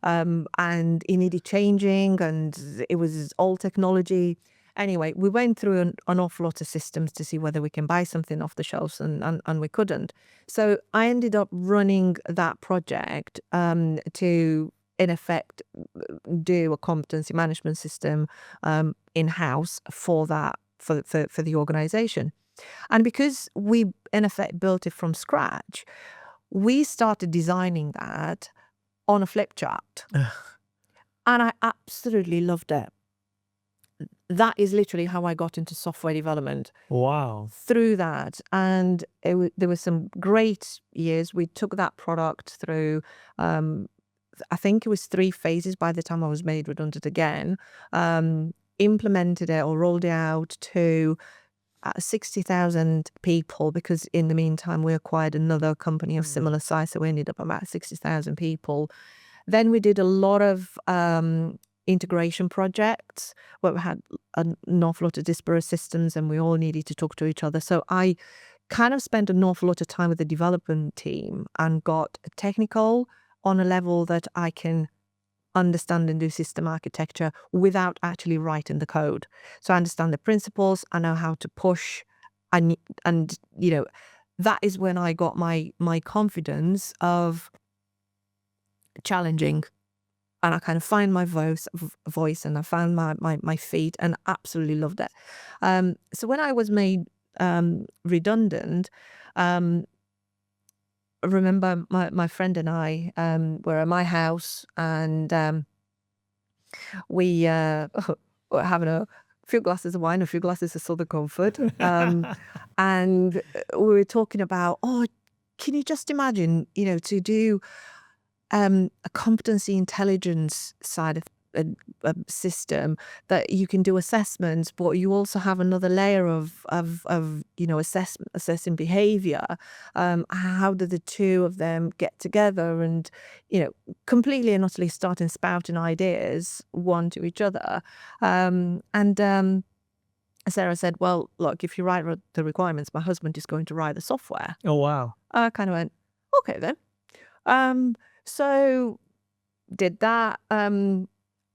And it needed changing, and it was old technology. Anyway, we went through an awful lot of systems to see whether we can buy something off the shelves, and we couldn't. So I ended up running that project to, in effect, do a competency management system in-house for the organization. And because we, in effect, built it from scratch, we started designing that on a flip chart. And I absolutely loved it. That is literally how I got into software development. Wow. Through that. And there were some great years. We took that product through, I think it was 3 phases by the time I was made redundant again. Implemented it or rolled it out to 60,000 people, because in the meantime we acquired another company of similar size, so we ended up about 60,000 people. Then we did a lot of integration projects where we had an awful lot of disparate systems and we all needed to talk to each other. So I kind of spent an awful lot of time with the development team and got technical on a level that I can understand and do system architecture without actually writing the code. So I understand the principles, I know how to push, and that is when I got my confidence of challenging, and I kind of find my voice and I found my feet and absolutely loved it. So when I was made redundant, I remember my friend and I were at my house, and we were having a few glasses of wine, a few glasses of Southern Comfort, and we were talking about, can you just imagine, to do a competency intelligence side of a system that you can do assessments, but you also have another layer of assessing behavior. How do the two of them get together and completely and utterly starting spouting ideas one to each other? And Sarah said, well, look, if you write the requirements, my husband is going to write the software. Oh, wow. I kind of went, okay then. So did that.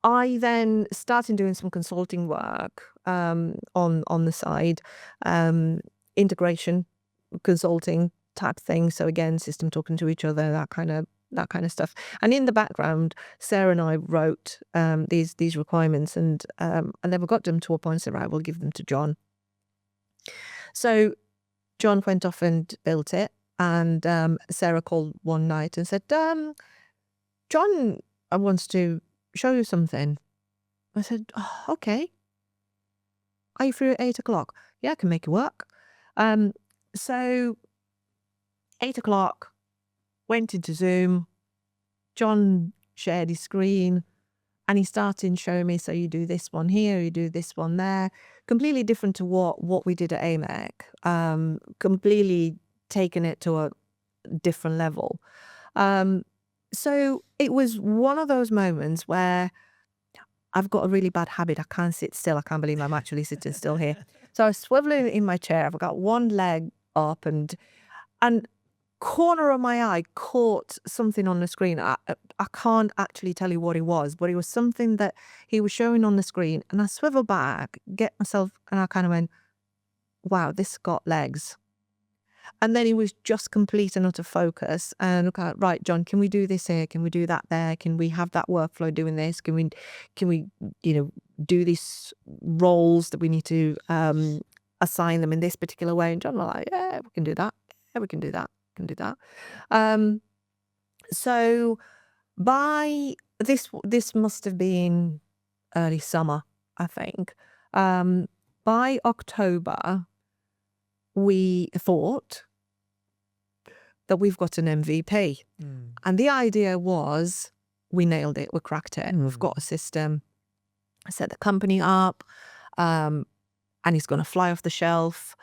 I then started doing some consulting work on the side, integration consulting type thing. So again, system talking to each other, that kind of stuff. And in the background, Sarah and I wrote these requirements, and I never got them to a point. So right, we'll give them to John. So John went off and built it, and Sarah called one night and said, John wants to show you something. I said, okay. Are you free at 8 o'clock? Yeah, I can make it work. So 8 o'clock, went into Zoom. John shared his screen and he started showing me, so you do this one here, you do this one there. Completely different to what we did at AMEC. Completely taken it to a different level. So it was one of those moments where I've got a really bad habit. I can't sit still. I can't believe I'm actually sitting still here. So I was swiveling in my chair. I've got one leg up, and corner of my eye caught something on the screen. I can't actually tell you what it was, but it was something that he was showing on the screen. And I swivel back, get myself, and I kind of went, wow, this got legs. And then it was just complete and utter focus. And okay, right, John, can we do this here? Can we do that there? Can we have that workflow doing this? Can we, do these roles that we need to assign them in this particular way? And John was like, yeah, we can do that. Yeah, we can do that. We can do that. So by this must have been early summer, I think. By October, we thought that we've got an MVP. And the idea was, we nailed it, we cracked it, we've got a system. I set the company up, and it's going to fly off the shelf.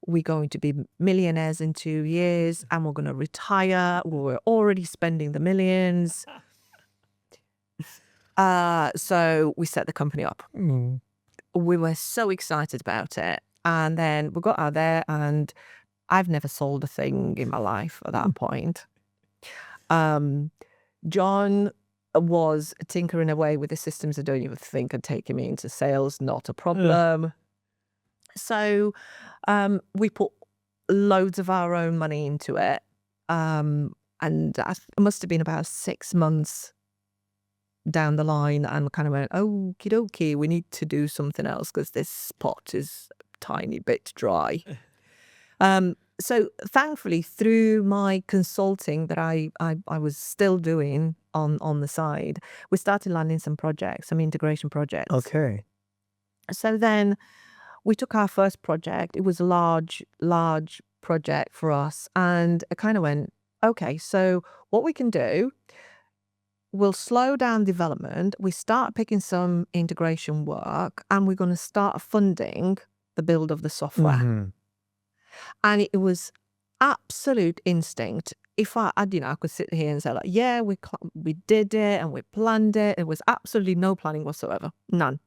We're going to be millionaires in 2 years, and we're going to retire. We're already spending the millions. So we set the company up. We were so excited about it. And then we got out there, and I've never sold a thing in my life at that point. John was tinkering away with the systems. I don't even think I'd taken me into sales, not a problem. So we put loads of our own money into it. And it must have been about 6 months down the line, and kind of went, okie dokie, we need to do something else because this pot is tiny bit dry. So thankfully, through my consulting that I was still doing on the side, we started landing some projects, some integration projects. Okay. So then we took our first project. It was a large project for us, and I kind of went, okay, so what we can do, we'll slow down development, we start picking some integration work, and we're going to start funding the build of the software. And it was absolute instinct. If I could sit here and say, like, yeah, we did it and we planned it. It was absolutely no planning whatsoever. None.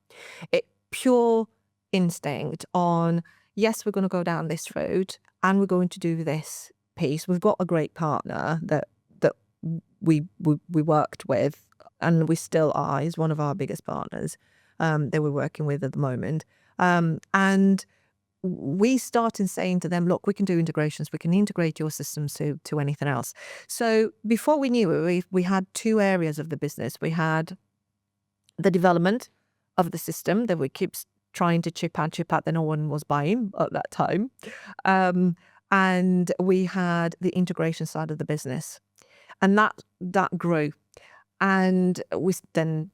It pure instinct on, yes, we're going to go down this road and we're going to do this piece. We've got a great partner that we worked with, and we still are. He's one of our biggest partners that we're working with at the moment. And we started saying to them, look, we can do integrations. We can integrate your systems to anything else. So before we knew it, we had two areas of the business. We had the development of the system that we keep trying to chip out that no one was buying at that time. And we had the integration side of the business. And that grew. And we then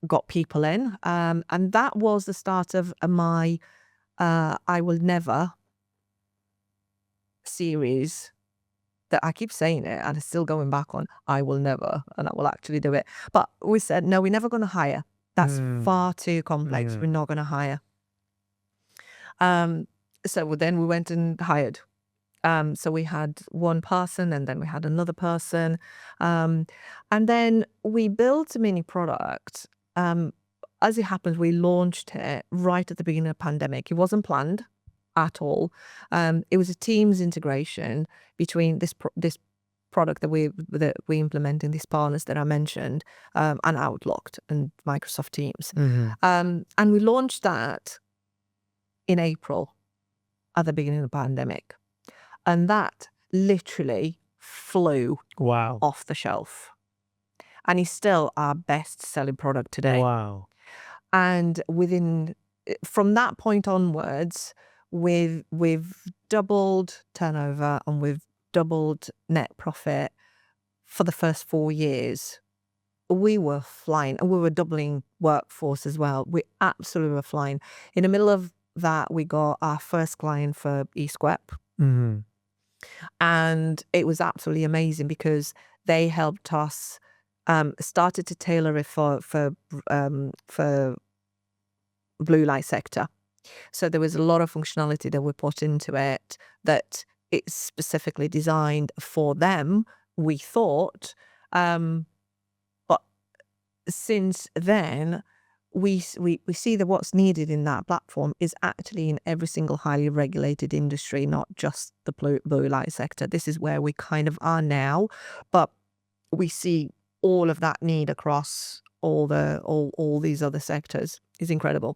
got people in. And that was the start of my I Will Never series that I keep saying it and it's still going back on. I will never, and I will actually do it. But we said, no, we're never going to hire. That's far too complex. We're not going to hire. So then we went and hired. So we had one person and then we had another person. And then we built a mini product. As it happens, we launched it right at the beginning of the pandemic. It wasn't planned at all. It was a Teams integration between this product that we implementing, these partners that I mentioned, and Outlook and Microsoft Teams. And we launched that in April at the beginning of the pandemic. And that literally flew off the shelf. And it's still our best-selling product today. Wow. And from that point onwards, we've doubled turnover and we've doubled net profit for the first 4 years. We were flying, and we were doubling workforce as well. We absolutely were flying. In the middle of that, we got our first client for eSquep. And it was absolutely amazing because they helped us, started to tailor it for blue light sector. So there was a lot of functionality that we put into it that it's specifically designed for them, we thought. But since then, we see that what's needed in that platform is actually in every single highly regulated industry, not just the blue light sector. This is where we kind of are now, but we see all of that need across all these other sectors. Is incredible.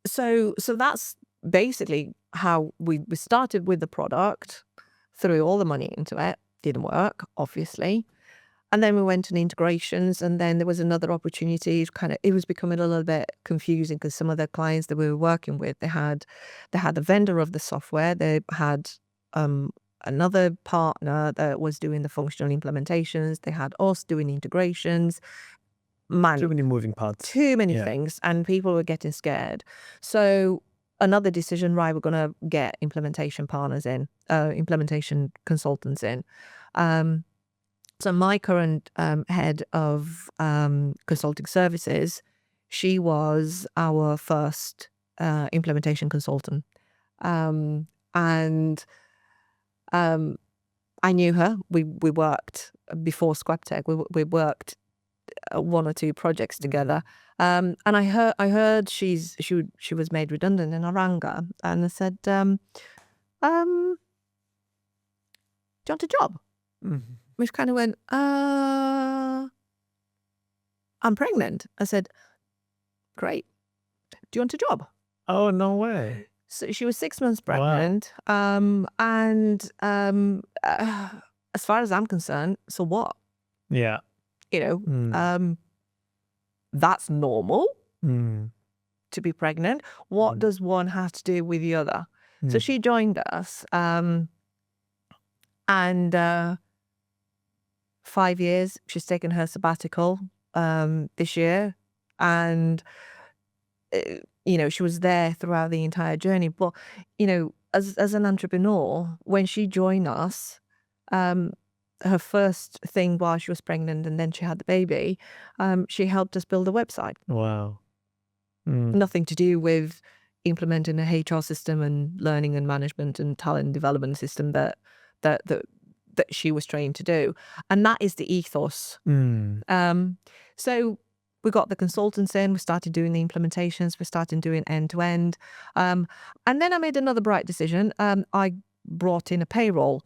So that's basically how we started with the product, threw all the money into it, didn't work, obviously. And then we went on integrations, and then there was another opportunity. It was becoming a little bit confusing because some of the clients that we were working with, they had the vendor of the software, they had another partner that was doing the functional implementations, they had us doing integrations. Too many moving parts. Too many things, and people were getting scared. So another decision, right, we're going to get implementation partners in, implementation consultants in. So my current head of consulting services, she was our first implementation consultant. And I knew her. We worked before SquepTech. We worked one or two projects together. And I heard she was made redundant, and I rang her and I said, do you want a job? Which kind of went, I'm pregnant. I said, great. Do you want a job? Oh, no way. So she was 6 months pregnant. Wow. And as far as I'm concerned, so what? Yeah. That's normal to be pregnant. What does one have to do with the other? So she joined us. And 5 years, she's taken her sabbatical this year, and she was there throughout the entire journey. But as an entrepreneur, when she joined us, her first thing while she was pregnant and then she had the baby, she helped us build a website. Wow. Nothing to do with implementing a HR system and learning and management and talent development system that she was trained to do. And that is the ethos. So we got the consultants in, we started doing the implementations, we started doing end-to-end. And then I made another bright decision. I brought in a payroll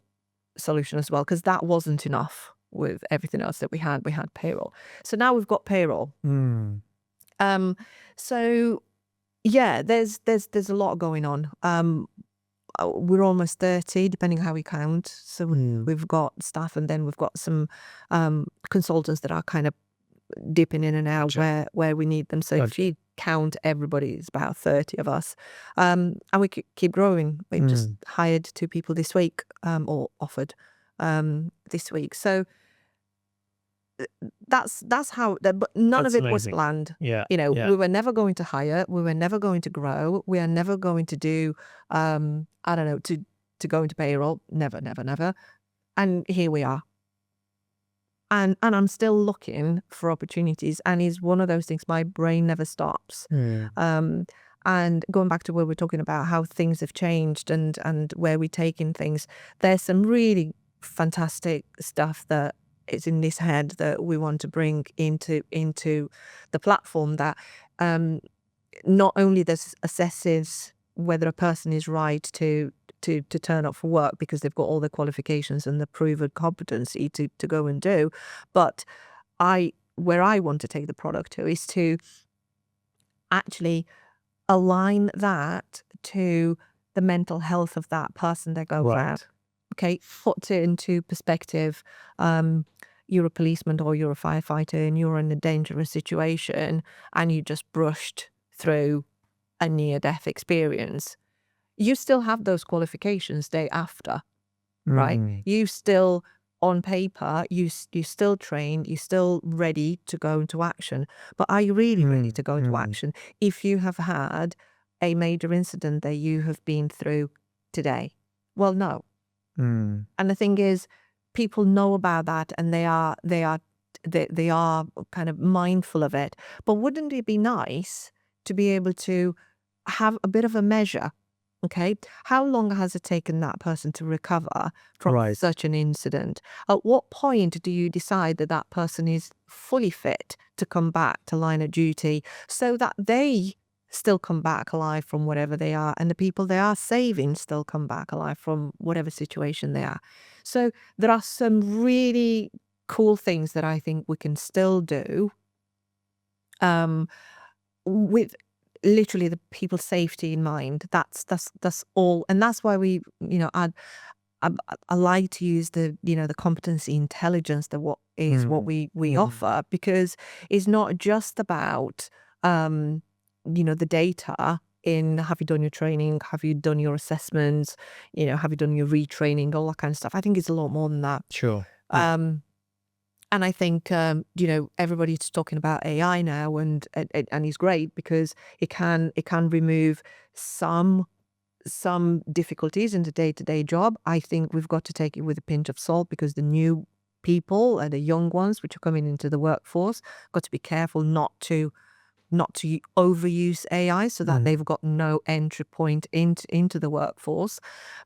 solution as well, because that wasn't enough with everything else that we had. We had payroll. So now we've got payroll. So yeah, there's a lot going on. We're almost 30, depending on how we count. So we've got staff, and then we've got some consultants that are kind of dipping in and out where we need them. So if you count everybody, it's about 30 of us. And we keep growing. We've just hired 2 people this week, or offered this week. So that's how, but none of it was planned. Yeah. We were never going to hire. We were never going to grow. We are never going to do, I don't know, to go into payroll. Never. And here we are. And I'm still looking for opportunities. And it's one of those things, my brain never stops. And going back to where we're talking about how things have changed and where we're taking things, there's some really fantastic stuff that is in this head that we want to bring into the platform, that not only this assesses whether a person is right to turn up for work because they've got all the qualifications and the proven competency to go and do, but where I want to take the product to is to actually align that to the mental health of that person that goes out. Okay, put it into perspective. You're a policeman or you're a firefighter and you're in a dangerous situation and you just brushed through a near-death experience. You still have those qualifications day after, right? You still, on paper, you still trained, you're still ready to go into action. But are you really ready to go into action if you have had a major incident that you have been through today? Well, no. And the thing is, people know about that and they are kind of mindful of it. But wouldn't it be nice to be able to have a bit of a measure? Okay, how long has it taken that person to recover from such an incident? At what point do you decide that that person is fully fit to come back to line of duty so that they still come back alive from whatever they are, and the people they are saving still come back alive from whatever situation they are? So there are some really cool things that I think we can still do with literally the people's safety in mind. That's all, and that's why we, I like to use the the competency intelligence that what we offer, because it's not just about the data in have you done your training, have you done your assessments, have you done your retraining, all that kind of stuff. I think it's a lot more than that. Sure. And I think everybody's talking about AI now, and it's great because it can remove some difficulties in the day-to-day job. I think we've got to take it with a pinch of salt, because the new people and the young ones which are coming into the workforce got to be careful not to overuse AI so that they've got no entry point into the workforce.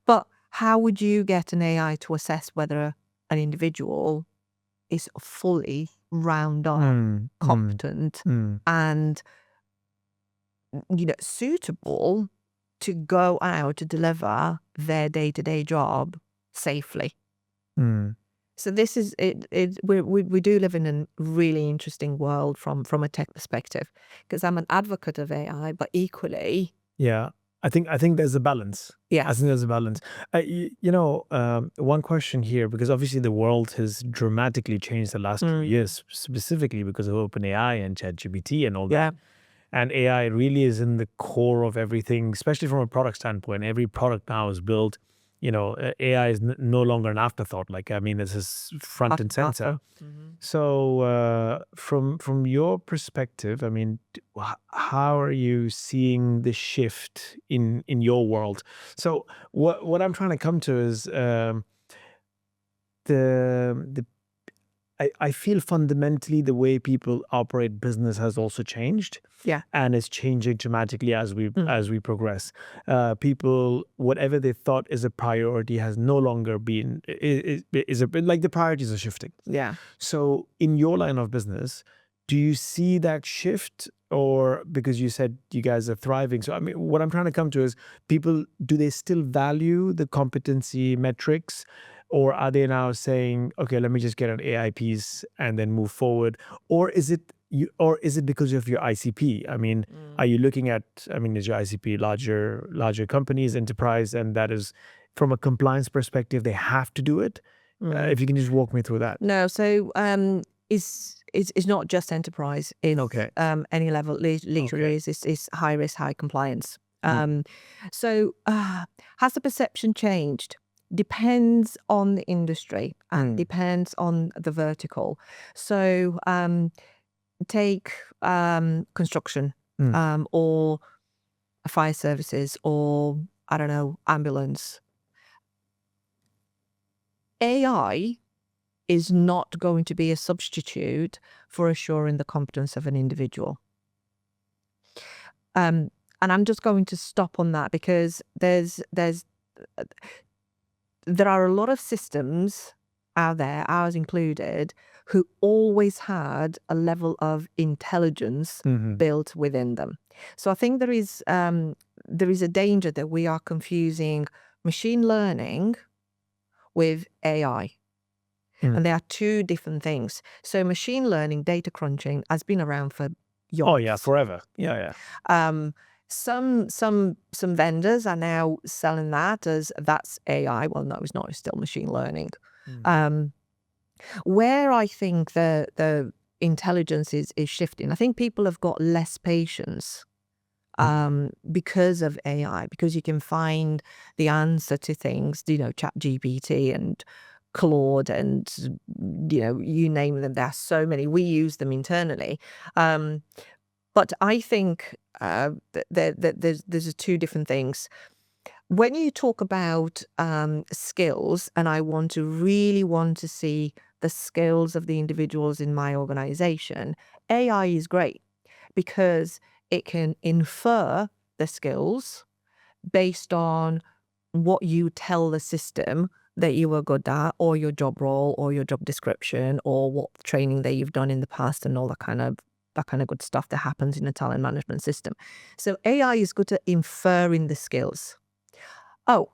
But how would you get an AI to assess whether an individual is fully round on competent and suitable to go out to deliver their day-to-day job safely? So this is it. We do live in a really interesting world from a tech perspective, because I'm an advocate of AI, but equally, I think there's a balance. Yeah. I think there's a balance. One question here, because obviously the world has dramatically changed the last 2 years, specifically because of OpenAI and ChatGPT and all that. And AI really is in the core of everything, especially from a product standpoint. Every product now is built. AI is no longer an afterthought. This is front and center. So from your perspective, how are you seeing the shift in your world? So what I'm trying to come to is I feel fundamentally the way people operate business has also changed. And it's changing dramatically as we progress. People, whatever they thought is a priority has no longer been, is a bit like the priorities are shifting. Yeah. So in your line of business, Do you see that shift, or because you said you guys are thriving? So, I mean, what I'm trying to come to is people, do they still value the competency metrics, or are they now saying, okay, let me just get an AI piece and then move forward? Or is it because of your ICP? I mean, are you looking at, I mean, is your ICP larger companies, enterprise, and that is from a compliance perspective, they have to do it? If you can just walk me through that. No, so it's not just enterprise. It's Okay. any level. Literally, is high risk, high compliance. So has the perception changed? Depends on the industry and depends on the vertical. So take construction or fire services, or I don't know, ambulance. AI is not going to be a substitute for assuring the competence of an individual. And I'm just going to stop on that, because there are a lot of systems out there, ours included, who always had a level of intelligence built within them. So I think there is a danger that we are confusing machine learning with AI. And they are two different things. So machine learning, data crunching has been around for years. Oh yeah, forever. Yeah. Some vendors are now selling that as that's AI. Well, no, it's not. It's still machine learning. Where I think the intelligence is shifting, I think people have got less patience because of AI, because you can find the answer to things, ChatGPT and Claude and, you name them. There are so many. We use them internally. But I think there's two different things. When you talk about skills, and I really want to see the skills of the individuals in my organization, AI is great because it can infer the skills based on what you tell the system that you were good at, or your job role, or your job description, or what training that you've done in the past, and all that kind of good stuff that happens in a talent management system. So AI is good at inferring the skills. Oh,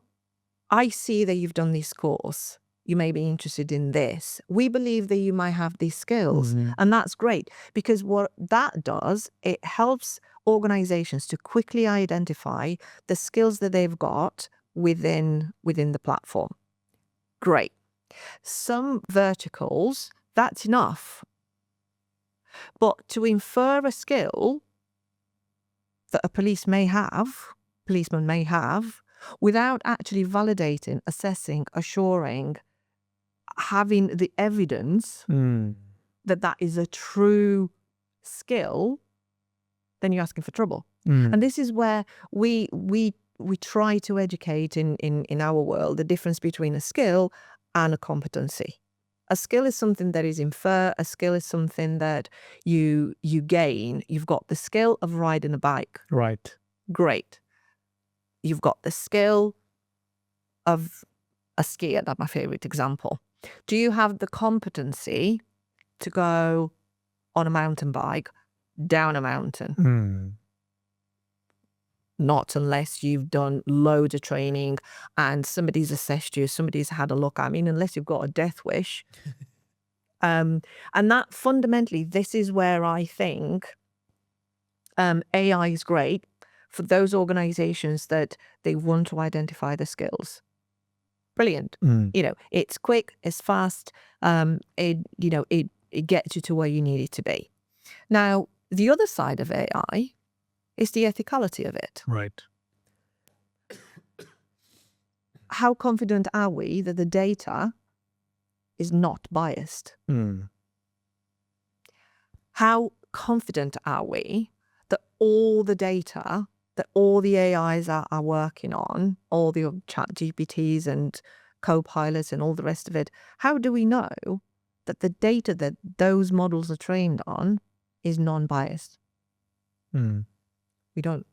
I see that you've done this course. You may be interested in this. We believe that you might have these skills. And that's great, because what that does, it helps organizations to quickly identify the skills that they've got within the platform. Great. Some verticals, that's enough. But to infer a skill that a policeman may have, without actually validating, assessing, assuring, having the evidence that is a true skill, then you're asking for trouble. And this is where we try to educate in our world the difference between a skill and a competency. A skill is something that is inferred. A skill is something that you gain. You've got the skill of riding a bike. Right. Great. You've got the skill of a skier. That's my favorite example. Do you have the competency to go on a mountain bike down a mountain? Not unless you've done loads of training and somebody's assessed you, somebody's had a look. I mean, unless you've got a death wish. And that fundamentally, this is where I think AI is great for those organizations that they want to identify the skills. Brilliant. It's quick, it's fast. It gets you to where you need it to be. Now, the other side of AI is the ethicality of it. Right. How confident are we that the data is not biased? How confident are we that all the data that all the AIs are working on, all the chat GPTs and co-pilots and all the rest of it, how do we know that the data that those models are trained on is non-biased? We don't.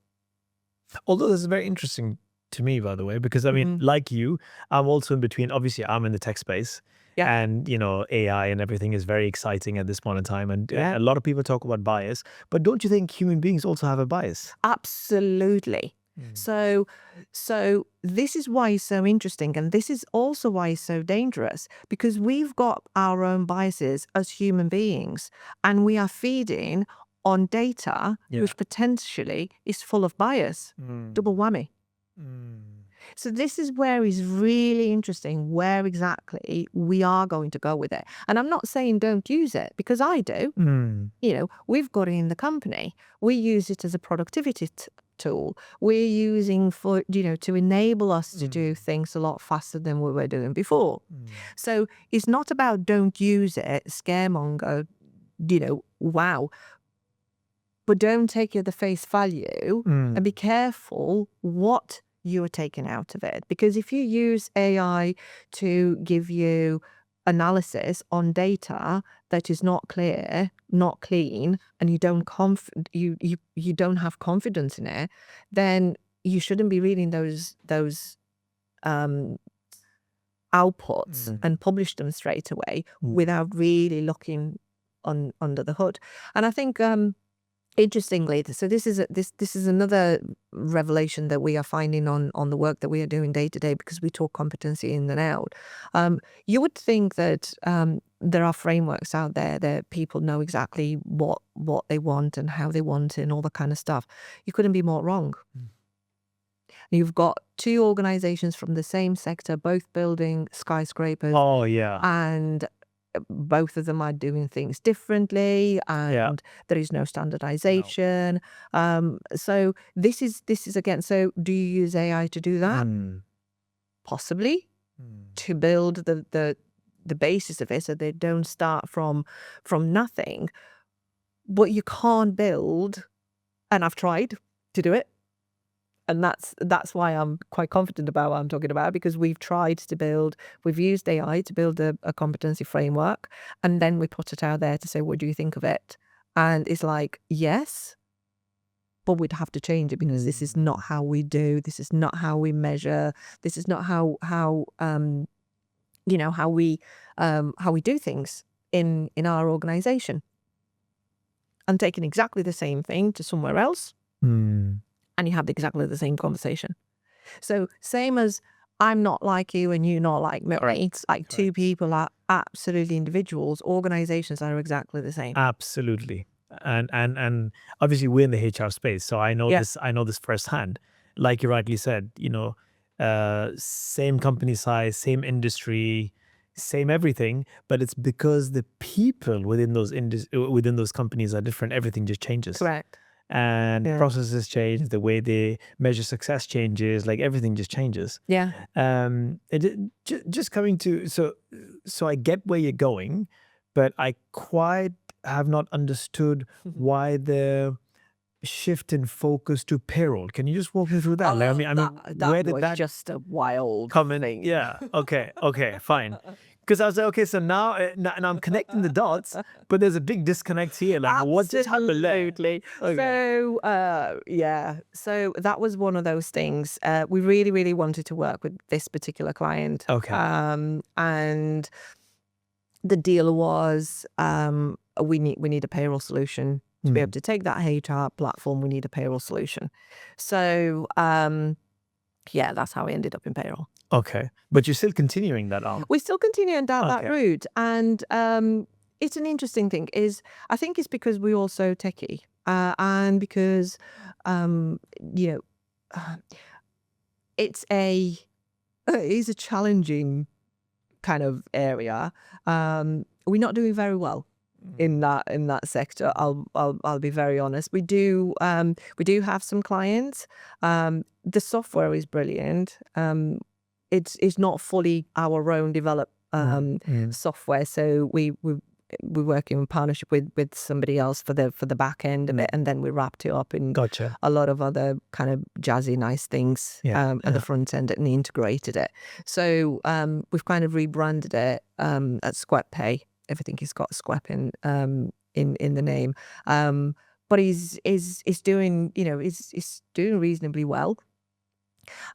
Although this is very interesting to me, by the way, because I mean, like you, I'm also in between. Obviously, I'm in the tech space, Yeah. And, AI and everything is very exciting at this point in time. And Yeah. a lot of people talk about bias. But don't you think human beings also have a bias? Absolutely. So this is why it's so interesting, and this is also why it's so dangerous, because we've got our own biases as human beings, and we are feeding on data Yeah. which potentially is full of bias. Double whammy. So this is where it's really interesting where exactly we are going to go with it. And I'm not saying don't use it, because I do. We've got it in the company. We use it as a productivity tool. We're using for, to enable us to do things a lot faster than we were doing before. So it's not about don't use it, scaremonger, wow. But don't take it at the face value and be careful what you are taking out of it. Because if you use AI to give you analysis on data that is not clear, not clean, and you don't you don't have confidence in it, then you shouldn't be reading those outputs and publish them straight away without really looking under the hood. And I think interestingly, so this is another revelation that we are finding on the work that we are doing day to day, because we talk competency in and out. You would think that there are frameworks out there that people know exactly what they want and how they want it and all that kind of stuff. You couldn't be more wrong. You've got two organizations from the same sector, both building skyscrapers. Oh, yeah. And both of them are doing things differently, and there is no standardization. So this is again, so do you use AI to do that? Possibly. To build the basis of it, so they don't start from nothing. But you can't build, and I've tried to do it. And that's why I'm quite confident about what I'm talking about, because we've used AI to build a competency framework, and then we put it out there to say, what do you think of it? And it's like, yes, but we'd have to change it, because this is not how we do, this is not how we measure, this is not how we do things in our organization. I'm taking exactly the same thing to somewhere else. And you have exactly the same conversation. So same as I'm not like you and you're not like me. It's like two people are absolutely individuals. Organizations are exactly the same. Absolutely. And obviously we're in the HR space, so I know this firsthand. Like you rightly said, same company size, same industry, same everything, but it's because the people within those companies are different. Everything just changes. Correct. And processes change, the way they measure success changes, like everything just changes. Yeah. Just coming to, so I get where you're going, but I quite have not understood why the shift in focus to payroll. Can you just walk me through that? Where did that just a wild come in? thing? Yeah. Okay, fine. Because I was like, okay, so now I'm connecting the dots, but there's a big disconnect here. Like, what just happened there? Absolutely. So, so that was one of those things. We really, really wanted to work with this particular client. Okay. And the deal was, we need a payroll solution to be able to take that HR platform. We need a payroll solution. So, that's how we ended up in payroll. Okay. But you're still continuing that on. We're still continuing down that route. And it's an interesting thing. I think it's because we're all so techie, and because it's a challenging kind of area. We're not doing very well in that sector. I'll be very honest. We do have some clients. The software is brilliant. It's not fully our own developed software, so we work in partnership with somebody else for the back end of it, and then we wrapped it up in a lot of other kind of jazzy nice things at the front end and integrated it. So we've kind of rebranded it at SquepTech. Everything has got Squep in the name, but he's doing he's doing reasonably well.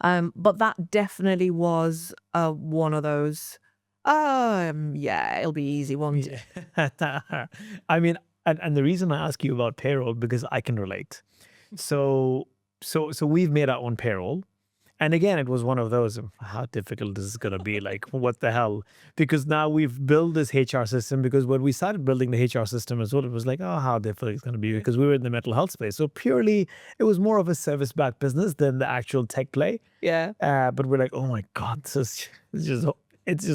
But that definitely was one of those Yeah, it'll be easy, won't it? Yeah. I mean, and the reason I ask you about payroll because I can relate. So so we've made our own payroll. And again, it was one of those, how difficult is this going to be? Like, what the hell? Because now we've built this HR system because when we started building the HR system as well, it was like, oh, how difficult it's going to be because we were in the mental health space. So purely, it was more of a service-backed business than the actual tech play. Yeah. But we're like, oh my God, it's just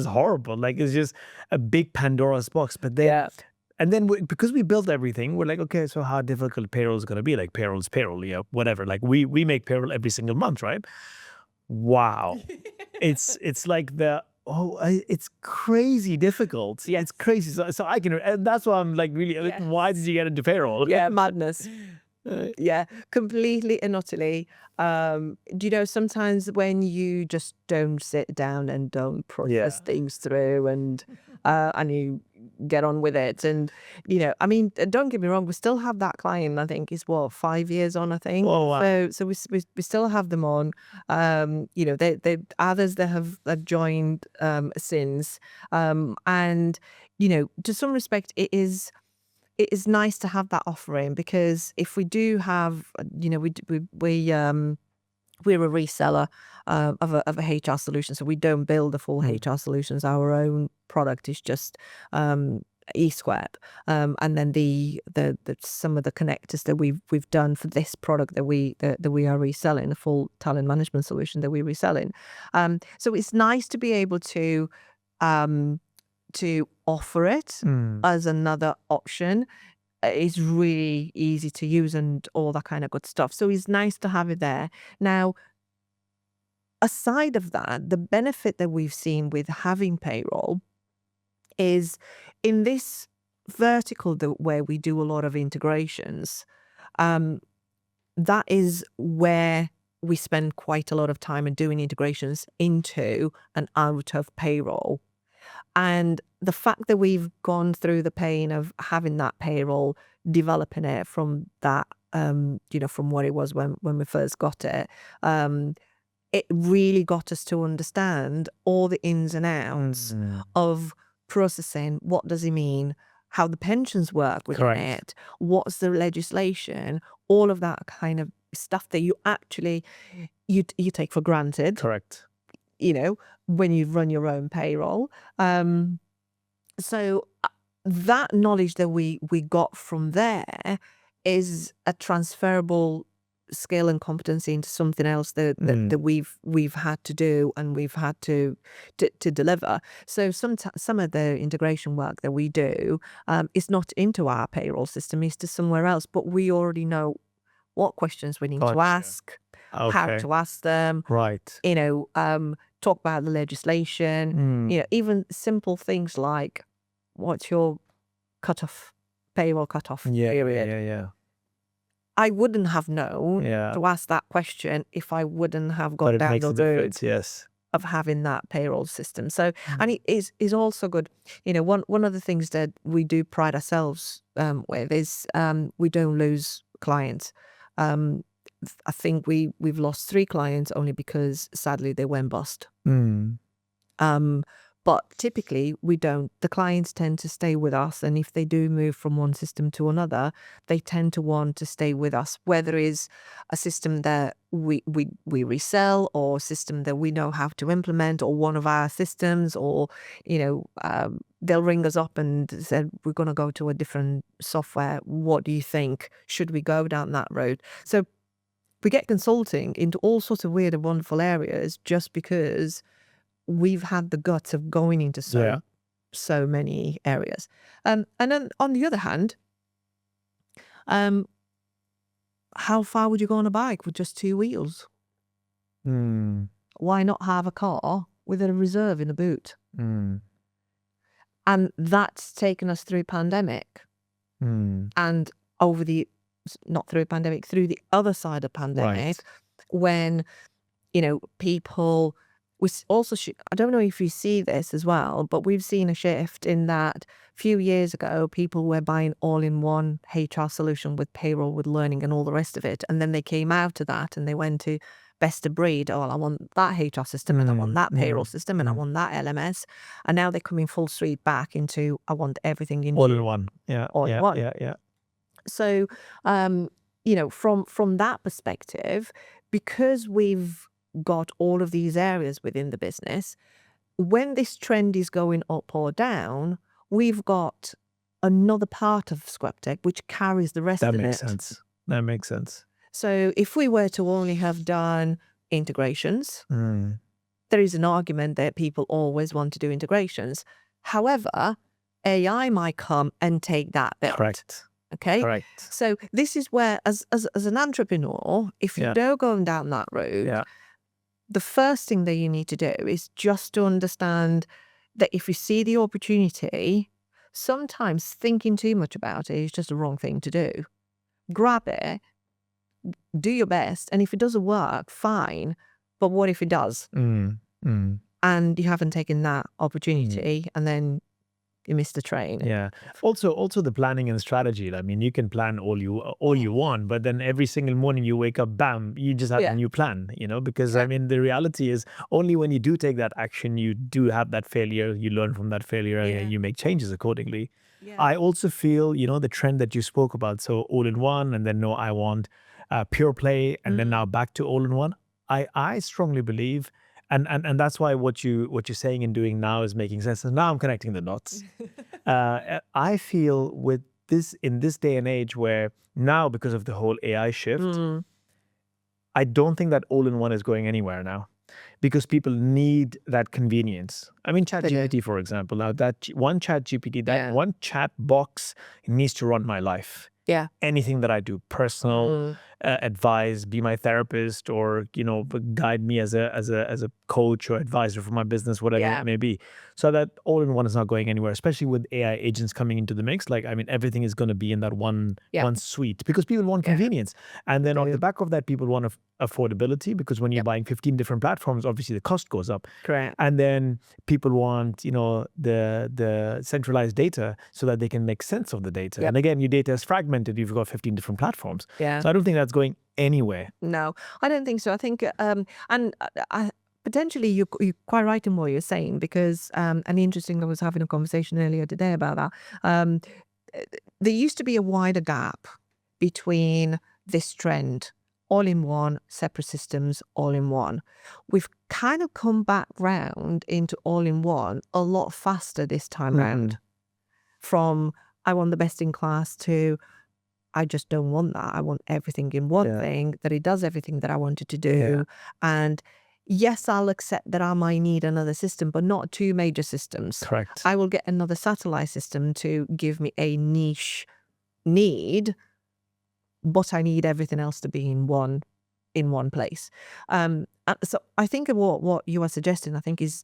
horrible. Like, it's just a big Pandora's box. But then Yeah. and then because we built everything, we're like, okay, so how difficult payroll is going to be? Like payroll's payroll, yeah, whatever. Like we make payroll every single month, right? Wow, it's like it's crazy difficult. Yes. It's crazy. So I can, and that's why I'm like really. Like, Yes. why did you get into payroll? Yeah, madness. Uh, Yeah, completely and utterly. Do you know, sometimes when you just don't sit down and don't process things through and you get on with it. And, I mean, don't get me wrong, we still have that client, I think, is what, 5 years on, I think. Oh wow. So we still have them on. They others that have joined since. And, to some respect, it is nice to have that offering because if we do have, we're a reseller of a HR solution, so we don't build the full HR solutions. Our own product is just eSquep, and then the some of the connectors that we've done for this product that we are reselling, the full talent management solution that we're reselling. So it's nice to be able to offer it as another option. It's really easy to use and all that kind of good stuff. So it's nice to have it there. Now, aside of that, the benefit that we've seen with having payroll is in this vertical where we do a lot of integrations, that is where we spend quite a lot of time in doing integrations into and out of payroll. And the fact that we've gone through the pain of having that payroll, developing it from that, from what it was when we first got it, it really got us to understand all the ins and outs of processing. What does it mean? How the pensions work within Correct. it? What's the legislation? All of that kind of stuff that you actually you take for granted. Correct. When you run your own payroll. So that knowledge that we got from there is a transferable skill and competency into something else that we've had to do and we've had to deliver. So some of the integration work that we do is not into our payroll system, is to somewhere else, but we already know what questions we need to Gotcha. ask, how Okay. to ask them, Right. talk about the legislation, even simple things like what's your payroll cutoff Yeah. period. Yeah. I wouldn't have known Yeah. to ask that question if I wouldn't have But got it down makes the a road difference. Yes. of having that payroll system. So, and it is also good. One of the things that we do pride ourselves with is we don't lose clients. I think we've lost 3 clients only because sadly they went bust. But typically we don't. The clients tend to stay with us, and if they do move from one system to another, they tend to want to stay with us, whether it's a system that we resell or a system that we know how to implement or one of our systems, or they'll ring us up and said, we're going to go to a different software. What do you think? Should we go down that road? So we get consulting into all sorts of weird and wonderful areas just because we've had the guts of going into so many areas. And then on the other hand, how far would you go on a bike with just 2 wheels? Why not have a car with a reserve in the boot? And that's taken us through pandemic. And over not through pandemic, through the other side of pandemic, when, people, we also, I don't know if you see this as well, but we've seen a shift in that a few years ago, people were buying all-in-one HR solution with payroll, with learning and all the rest of it. And then they came out of that and they went to best of breed. Oh, I want that HR system and I want that payroll system and I want that LMS. And now they're coming full suite back into, I want everything in all in one. Yeah. all in Yeah. one. Yeah. Yeah. So, from that perspective, because we've got all of these areas within the business, when this trend is going up or down, we've got another part of SquepTech which carries the rest That of makes it. sense. That makes sense. So if we were to only have done integrations, there is an argument that people always want to do integrations. However, AI might come and take that bit. Correct. Okay. Correct. So this is where, as an entrepreneur, if you don't go down that route, the first thing that you need to do is just to understand that if you see the opportunity, sometimes thinking too much about it is just the wrong thing to do. Grab it, do your best, and if it doesn't work, fine. But what if it does? And you haven't taken that opportunity, and then you missed the train. Yeah. Also the planning and strategy. I mean, you can plan all you want, but then every single morning you wake up, bam, you just have a new plan, because I mean, the reality is only when you do take that action, you do have that failure, you learn from that failure and you make changes accordingly. I also feel, the trend that you spoke about, so all in one, and then no, I want pure play, and then now back to all in one. I strongly believe, and that's why what you're saying and doing now is making sense. And now I'm connecting the dots. I feel with this, in this day and age where now, because of the whole AI shift, I don't think that all in one is going anywhere now, because people need that convenience. I mean, ChatGPT, for example, now that one ChatGPT, that one chat box needs to run my life. Yeah. Anything that I do, personal advice, be my therapist, or guide me as a coach or advisor for my business, whatever it may be. So that all in one is not going anywhere, especially with AI agents coming into the mix. Like, I mean, everything is going to be in that one suite, because people want convenience, and then on the back of that, people want affordability, because when you're buying 15 different platforms, obviously the cost goes up. Correct. And then people want the centralized data so that they can make sense of the data. And again, your data is fragmented. You've got 15 different platforms. Yeah. So I don't think that's going anywhere. No, I don't think so. I think, potentially you're quite right in what you're saying, because, and interesting, I was having a conversation earlier today about that. There used to be a wider gap between this trend, all in one, separate systems, all in one. We've kind of come back round into all in one a lot faster this time round. From I want the best in class to I just don't want that. I want everything in one thing, that it does everything that I wanted to do. And yes, I'll accept that I might need another system, but not two major systems. Correct. I will get another satellite system to give me a niche need, but I need everything else to be in one place. So I think what you are suggesting, I think is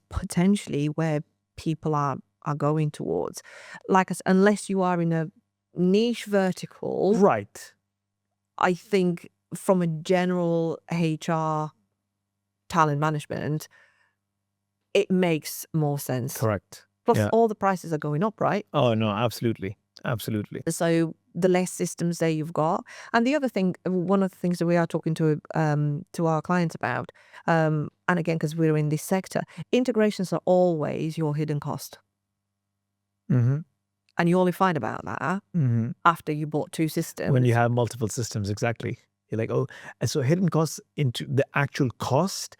potentially where people are going towards. Like, unless you are in a niche vertical, right? I think from a general HR talent management, it makes more sense. Correct. Plus, all the prices are going up, right? Oh no, absolutely. So the less systems that you've got, and the other thing, one of the things that we are talking to our clients about, and again, because we're in this sector, integrations are always your hidden cost. And you only find about that after you bought two systems. When you have multiple systems, exactly. You're like, oh, and so hidden costs into the actual cost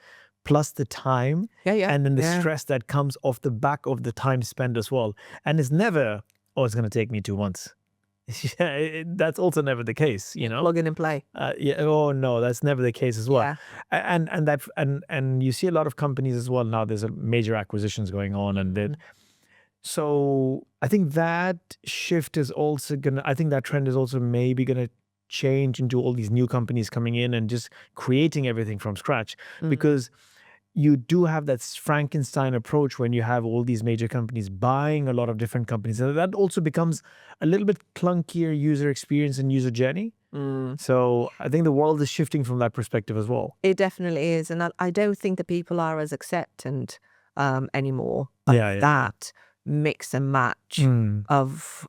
plus the time, and then the stress that comes off the back of the time spent as well. And it's never, oh, it's going to take me 2 months. That's also never the case, Plug in and play. Oh no, that's never the case as well. And you see a lot of companies as well now. There's major acquisitions going on, and so I think that shift is also I think that trend is also maybe gonna change into all these new companies coming in and just creating everything from scratch, because you do have that Frankenstein approach when you have all these major companies buying a lot of different companies. And that also becomes a little bit clunkier user experience and user journey. So I think the world is shifting from that perspective as well. It definitely is. And I don't think that people are as acceptant anymore of that mix and match of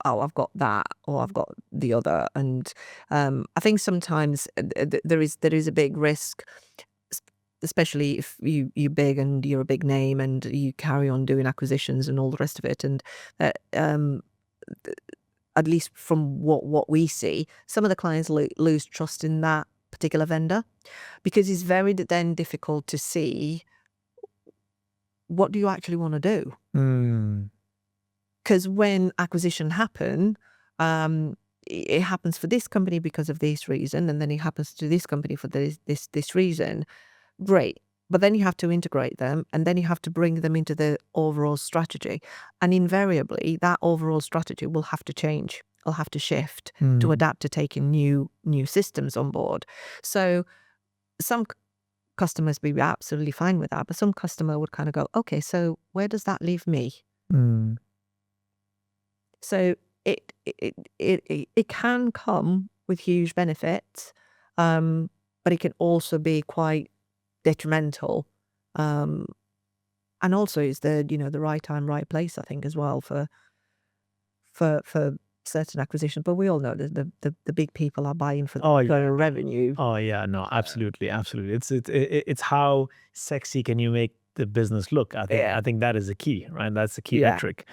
oh, I've got that or I've got the other. And I think sometimes there is a big risk, especially if you're big and you're a big name and you carry on doing acquisitions and all the rest of it. And at least from what we see, some of the clients lose trust in that particular vendor, because it's very then difficult to see what do you actually want to do. Because when acquisition happen, it happens for this company because of this reason, and then it happens to this company for this reason. Great. But then you have to integrate them, and then you have to bring them into the overall strategy. And invariably, that overall strategy will have to change. It'll have to shift to adapt to taking new systems on board. So some customers would be absolutely fine with that, but some customer would kind of go, okay, so where does that leave me? So it can come with huge benefits, but it can also be quite detrimental. And also it's the right time, right place, I think, as well for certain acquisitions. But we all know that the big people are buying for the revenue. Oh yeah, no, absolutely. It's how sexy can you make the business look? I think that is the key, right? That's the key metric.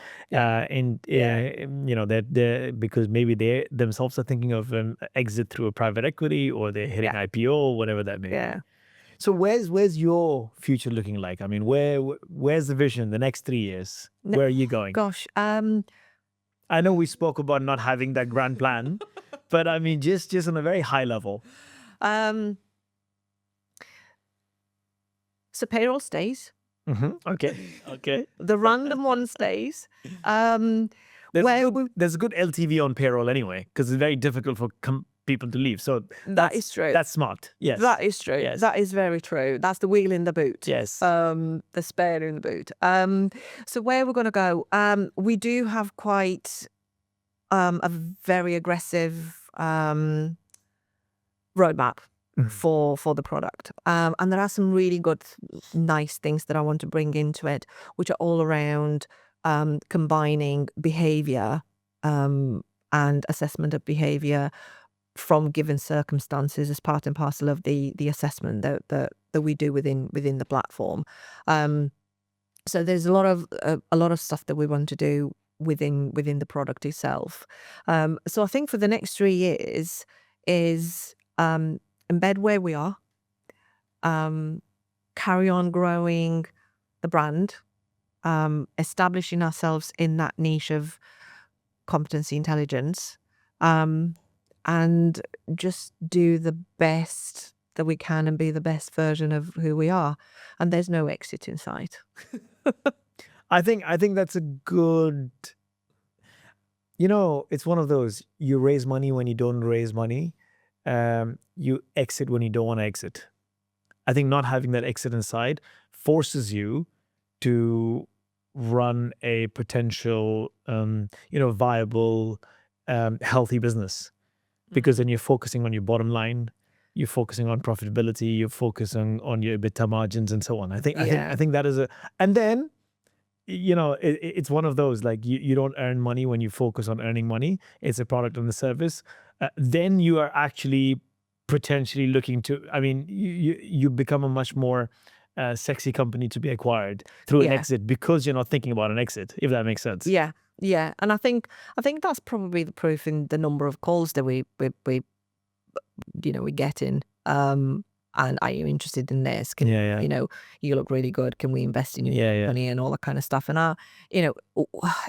Because maybe they themselves are thinking of an exit through a private equity, or they're hitting IPO, whatever that may be. So where's your future looking like? I mean, where's the vision the next 3 years? Where are you going? Gosh, I know we spoke about not having that grand plan, but I mean, just on a very high level. So payroll stays. Okay. The random one stays. There's a good LTV on payroll anyway, because it's very difficult for people to leave. So that is true. That's smart. Yes. That is true. Yes. That is very true. That's the wheel in the boot. Yes. The spare in the boot. So where we're going to go, we do have quite a very aggressive roadmap for the product. And there are some really good, nice things that I want to bring into it, which are all around combining behavior and assessment of behavior from given circumstances as part and parcel of the assessment that we do within the platform. So there's a lot of stuff that we want to do within the product itself. So I think for the next 3 years is embed where we are, carry on growing the brand, establishing ourselves in that niche of competency intelligence, and just do the best that we can and be the best version of who we are. And there's no exit in sight. I think that's a good, it's one of those, you raise money when you don't raise money. You exit when you don't want to exit. I think not having that exit inside forces you to run a potential, viable, healthy business. Because then you're focusing on your bottom line, you're focusing on profitability, you're focusing on your EBITDA margins and so on. I think that is and then, it's one of those, like you don't earn money when you focus on earning money. It's a product and the service. Then you are actually potentially looking to, you become a much more sexy company to be acquired through an exit, because you're not thinking about an exit, if that makes sense. Yeah, and I think that's probably the proof in the number of calls that we get in. And are you interested in this? Can you look really good? Can we invest in your money and all that kind of stuff? And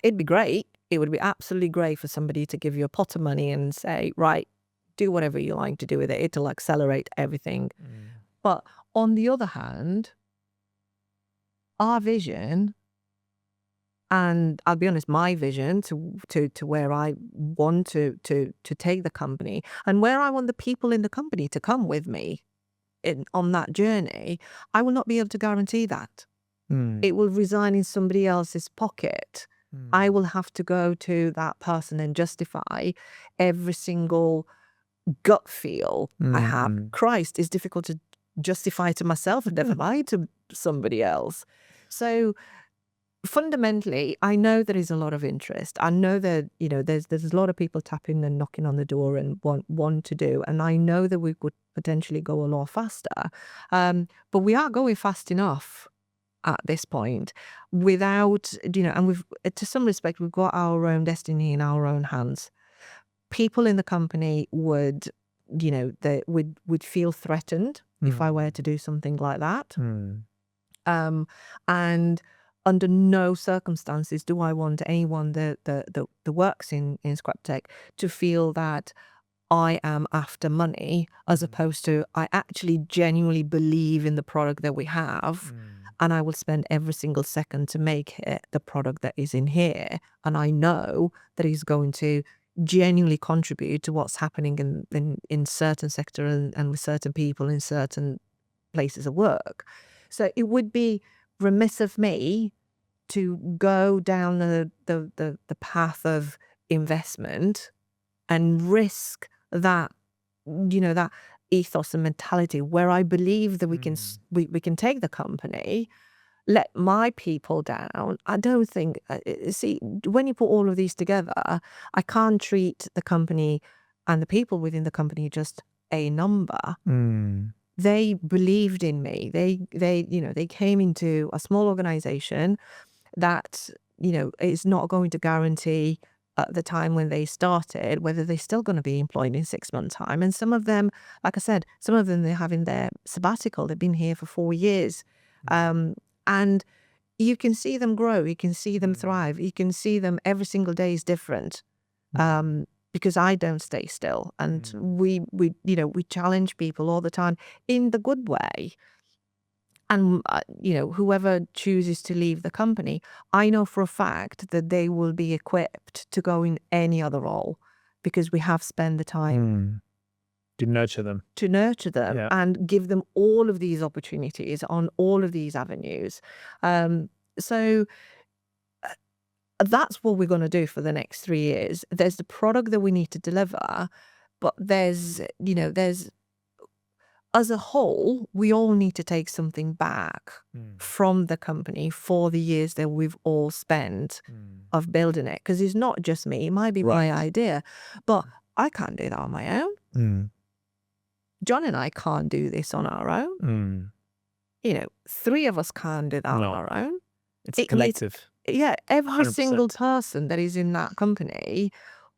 it'd be great. It would be absolutely great for somebody to give you a pot of money and say, right, do whatever you like to do with it. It'll accelerate everything. But on the other hand, our vision, and I'll be honest, my vision to where I want to take the company and where I want the people in the company to come with me on that journey, I will not be able to guarantee that. It will reside in somebody else's pocket. I will have to go to that person and justify every single gut feel I have. Christ, is difficult to justify to myself and never mind to somebody else. So fundamentally, I know there is a lot of interest. I know that, there's a lot of people tapping and knocking on the door and want to do. And I know that we could potentially go a lot faster. But we are going fast enough at this point without, and we've, to some respect, we've got our own destiny in our own hands. People in the company would, they would feel threatened if I were to do something like that. And under no circumstances do I want anyone that works in SquepTech to feel that I am after money, as opposed to I actually genuinely believe in the product that we have, and I will spend every single second to make it the product that is in here. And I know that is going to genuinely contribute to what's happening in certain sector and with certain people in certain places of work. So it would be remiss of me to go down the path of investment and risk that, that ethos and mentality where I believe that we can take the company, let my people down. I don't think, see, when you put all of these together, I can't treat the company and the people within the company just a number. They believed in me. They came into a small organization that, is not going to guarantee at the time when they started whether they're still going to be employed in 6 months' time. And some of them, like I said, some of them, they're having their sabbatical. They've been here for 4 years. And you can see them grow. You can see them thrive. You can see them every single day is different. Because I don't stay still, and we challenge people all the time in the good way. And whoever chooses to leave the company, I know for a fact that they will be equipped to go in any other role because we have spent the time to nurture them, yeah, and give them all of these opportunities on all of these avenues. So that's what we're going to do for the next 3 years. There's the product that we need to deliver, but there's as a whole, we all need to take something back from the company for the years that we've all spent of building it. Because it's not just me. It might be my idea, but I can't do that on my own. John and I can't do this on our own. 3 of us can't do that on our own. It's collective. Every 100%. single person that is in that company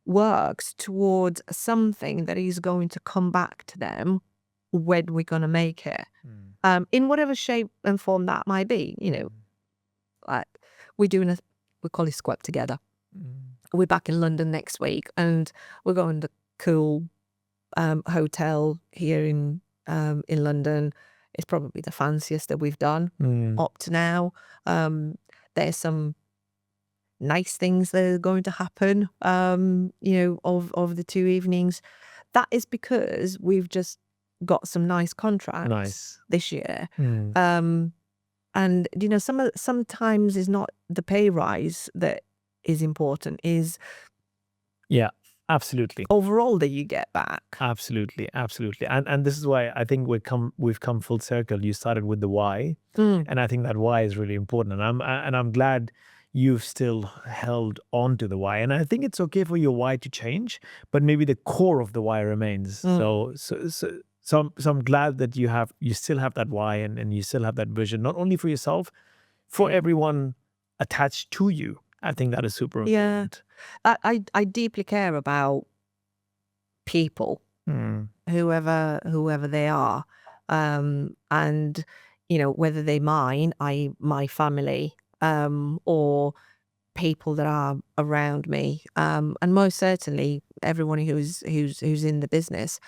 works towards something that is going to come back to them when we're going to make it, in whatever shape and form that might be. Like we call it Squep Together. We're back in London next week, and we're going to cool hotel here in London. It's probably the fanciest that we've done up to now. There's some nice things that are going to happen, of the 2 evenings. That is because we've just got some nice contracts this year. And, sometimes it's not the pay rise that is important, is absolutely overall that you get back. Absolutely. And this is why I think we've come full circle. You started with the why, and I think that why is really important. And I'm glad you've still held on to the why. And I think it's okay for your why to change, but maybe the core of the why remains. So I'm glad that you still have that why, and you still have that vision, not only for yourself, for everyone attached to you. I think that is super important. I deeply care about people, whoever they are, and whether they my family, or people that are around me, and most certainly everyone who's in the business.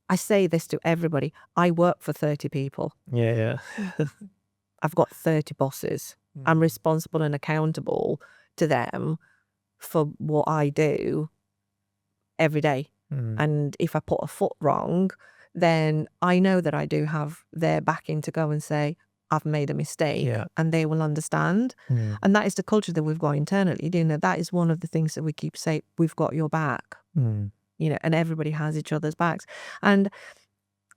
I say this to everybody. I work for 30 people. I've got 30 bosses. I'm responsible and accountable to them for what I do every day. And if I put a foot wrong, then I know that I do have their backing to go and say, I've made a mistake, and they will understand. And that is the culture that we've got internally. That is one of the things that we keep saying, we've got your back, and everybody has each other's backs. And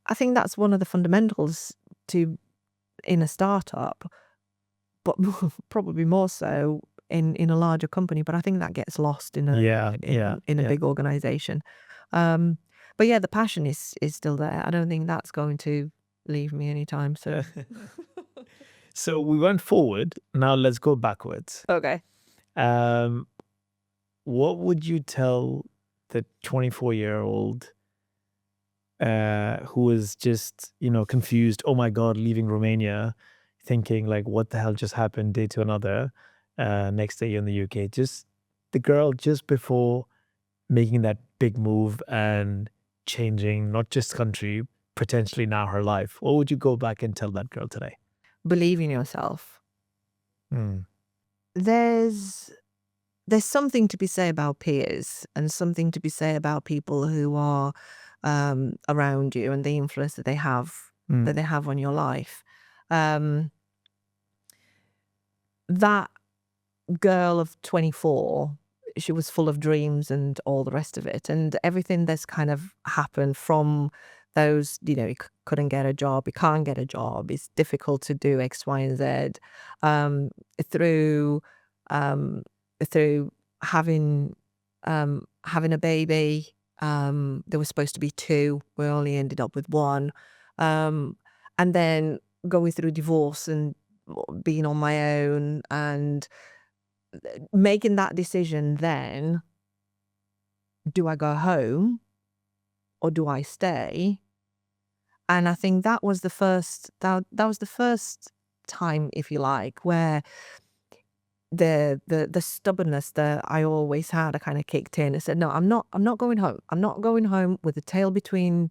I think that's one of the fundamentals in a startup. but probably more so in a larger company. But I think that gets lost in a big organization. But yeah, the passion is still there. I don't think that's going to leave me anytime soon. So we went forward. Now let's go backwards. Okay. What would you tell the 24-year-old who was just, confused? Oh my God, leaving Romania, thinking like, what the hell just happened? Day to another. Next day you're in the UK. Just the girl just before making that big move and changing not just country, potentially now her life. What would you go back and tell that girl today? Believe in yourself. There's something to be said about peers, and something to be said about people who are around you and the influence that they have on your life. That girl of 24, she was full of dreams and all the rest of it, and everything that's kind of happened from those, you couldn't get a job, you can't get a job, it's difficult to do X, Y, and Z, through having a baby. There was supposed to be 2, we only ended up with 1, and then going through divorce and being on my own and making that decision. Then, do I go home or do I stay? And I think that was the first time, if you like, where the stubbornness that I always had, I kind of kicked in. I said, no, I'm not going home. I'm not going home with the tail between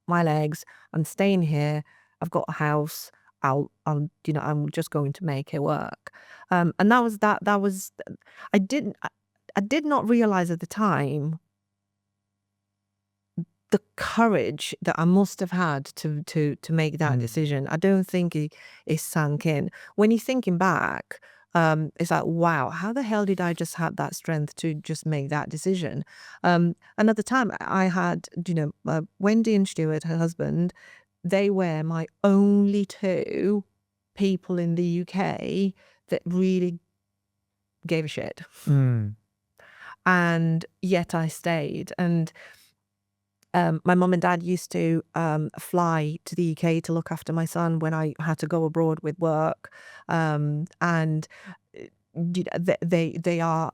my legs. I'm staying here. I've got a house. I'm just going to make it work. And that was I did not realize at the time the courage that I must have had to make that decision. I don't think it sank in. When you're thinking back, it's like, wow, how the hell did I just have that strength to just make that decision? And at the time I had, Wendy and Stuart, her husband, they were my only 2 people in the UK that really gave a shit. And yet I stayed. And my mum and dad used to fly to the UK to look after my son when I had to go abroad with work. And they are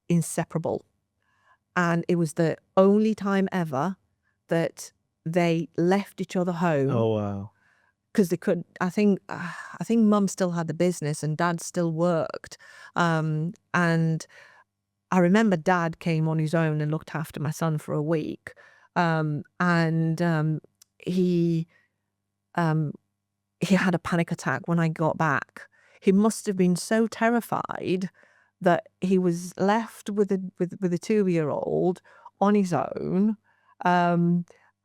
inseparable. And it was the only time ever that they left each other home. Oh, wow. Because they could, I think mum still had the business and dad still worked. And I remember dad came on his own and looked after my son for a week. He had a panic attack when I got back. He must have been so terrified that he was left with a 2-year-old on his own.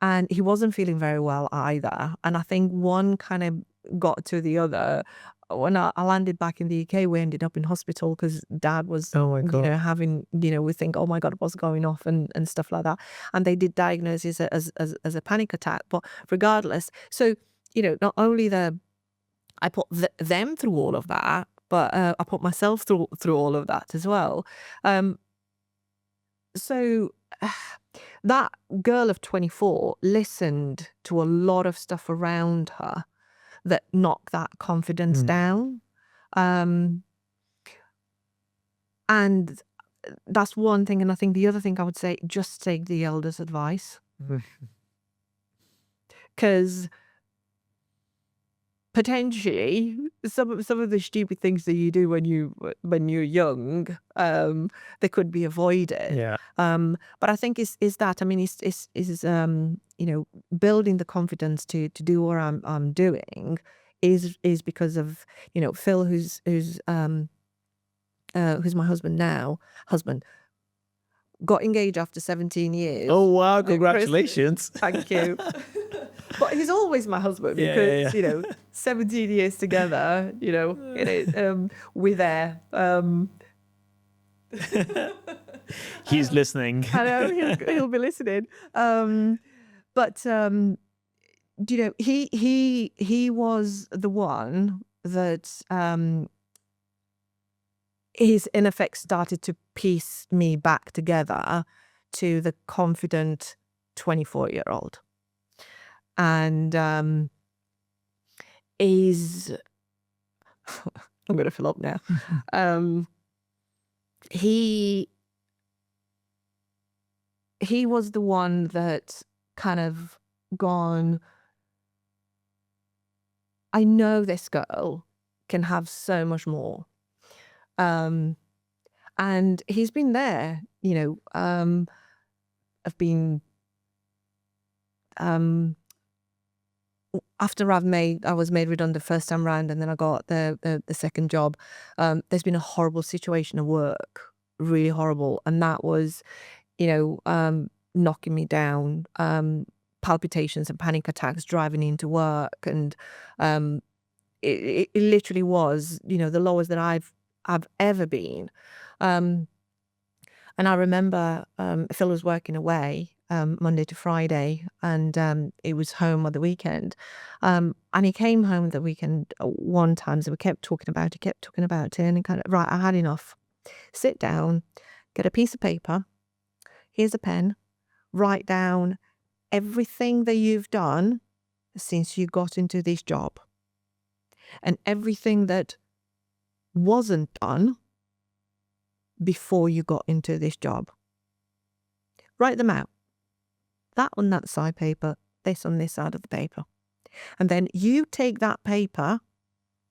And he wasn't feeling very well either. And I think one kind of got to the other. When I landed back in the UK, we ended up in hospital because dad was, Oh my God. having, we think, oh my God, what's going off and stuff like that. And they did diagnose it as a panic attack. But regardless, so, not only I put them through all of that, but I put myself through all of that as well. So that girl of 24 listened to a lot of stuff around her that knocked that confidence down. And that's one thing. And I think the other thing I would say, just take the elders' advice. Because potentially some of the stupid things that you do when you're young, they could be avoided. Yeah. But I think is that, I mean, is building the confidence to do what I'm doing is because of, Phil, who's my husband, got engaged after 17 years. Oh, wow. Congratulations. Thank you. But he's always my husband because, 17 years together, we're there. He's listening. I know, he'll be listening. But he was the one that he's in effect started to piece me back together to the confident 24-year-old. And is I'm going to fill up now. He was the one that kind of gone, I know this girl can have so much more. And he's been there, I've been, after I was made redundant first time round, and then I got the second job. There's been a horrible situation at work, really horrible. And that was, knocking me down, palpitations and panic attacks driving into work. And it literally was, the lowest that I've ever been. And I remember Phil was working away Monday to Friday, and he was home on the weekend. And he came home the weekend one time, so we kept talking about it, and kind of, right, I had enough. Sit down, get a piece of paper, here's a pen, write down everything that you've done since you got into this job, and everything that wasn't done before you got into this job. Write them out. That on that side paper, this on this side of the paper. And then you take that paper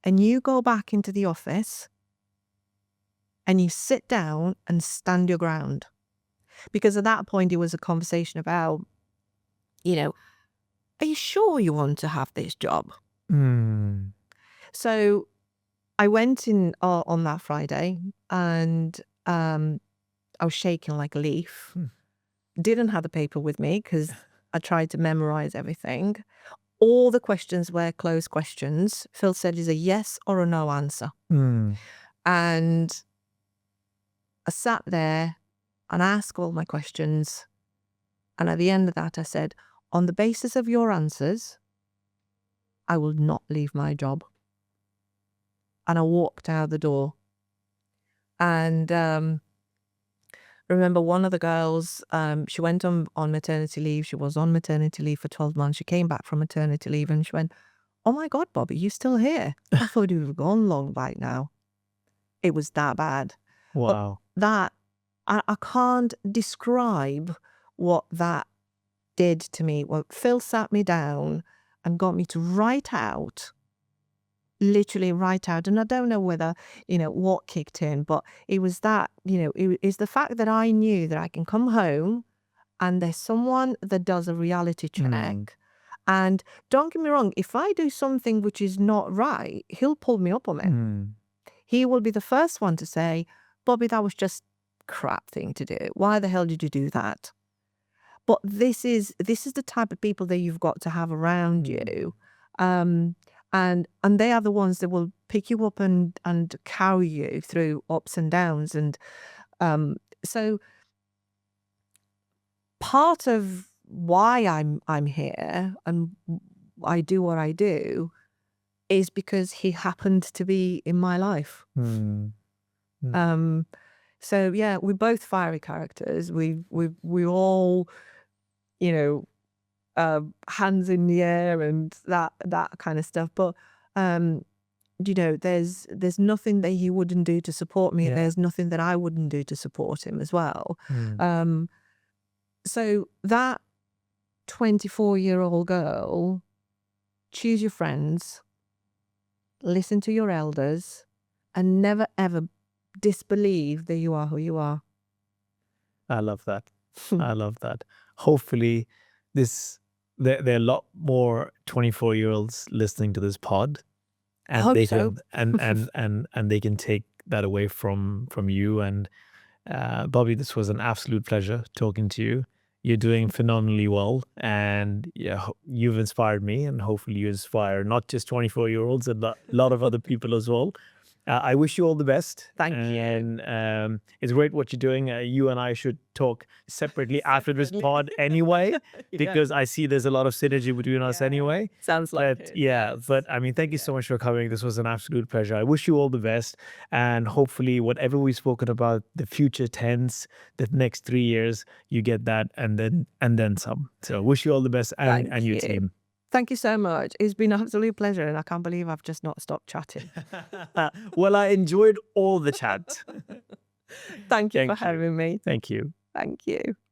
and you go back into the office and you sit down and stand your ground. Because at that point, it was a conversation about, are you sure you want to have this job? So I went in on that Friday, and I was shaking like a leaf. Didn't have the paper with me because I tried to memorize everything. All the questions were closed questions. Phil said it's a yes or a no answer. And I sat there and asked all my questions. And at the end of that, I said, on the basis of your answers, I will not leave my job. And I walked out the door. And remember one of the girls, she went on maternity leave. She was on maternity leave for 12 months. She came back from maternity leave and she went, oh my God, Bobbie, you're still here. I thought you were gone long by now. It was that bad. Wow. But that, I can't describe what that did to me. Well, Phil sat me down and got me to literally write out. And I don't know whether, what kicked in, but it was that, it's the fact that I knew that I can come home and there's someone that does a reality check. And don't get me wrong, if I do something which is not right, he'll pull me up on it. He will be the first one to say, Bobbie, that was just crap thing to do. Why the hell did you do that? But this is the type of people that you've got to have around you. And they are the ones that will pick you up and carry you through ups and downs. And so part of why I'm here and I do what I do is because he happened to be in my life. So yeah, we're both fiery characters. We all, hands in the air and that kind of stuff. But there's nothing that he wouldn't do to support me. Yeah. There's nothing that I wouldn't do to support him as well. So that 24-year-old girl, choose your friends, listen to your elders, and never ever disbelieve that you are who you are. I love that. I love that. Hopefully there are a lot more 24-year-olds listening to this pod, and Hope they so. can and they can take that away from you. And Bobbie, this was an absolute pleasure talking to you. You're doing phenomenally well, and you've inspired me, and hopefully you inspire not just 24-year-olds, a lot of other people as well. I wish you all the best. Thank you. And it's great what you're doing. You and I should talk separately after this pod anyway, because I see there's a lot of synergy between us anyway. Sounds like But it. yeah, but I mean, thank you so much for coming. This was an absolute pleasure. I wish you all the best. And hopefully whatever we've spoken about, the future tense, the next 3 years, you get that and then some. So wish you all the best and your team. Thank you so much. It's been an absolute pleasure, and I can't believe I've just not stopped chatting. Well, I enjoyed all the chat. Thank you for having me. Thank you. Thank you.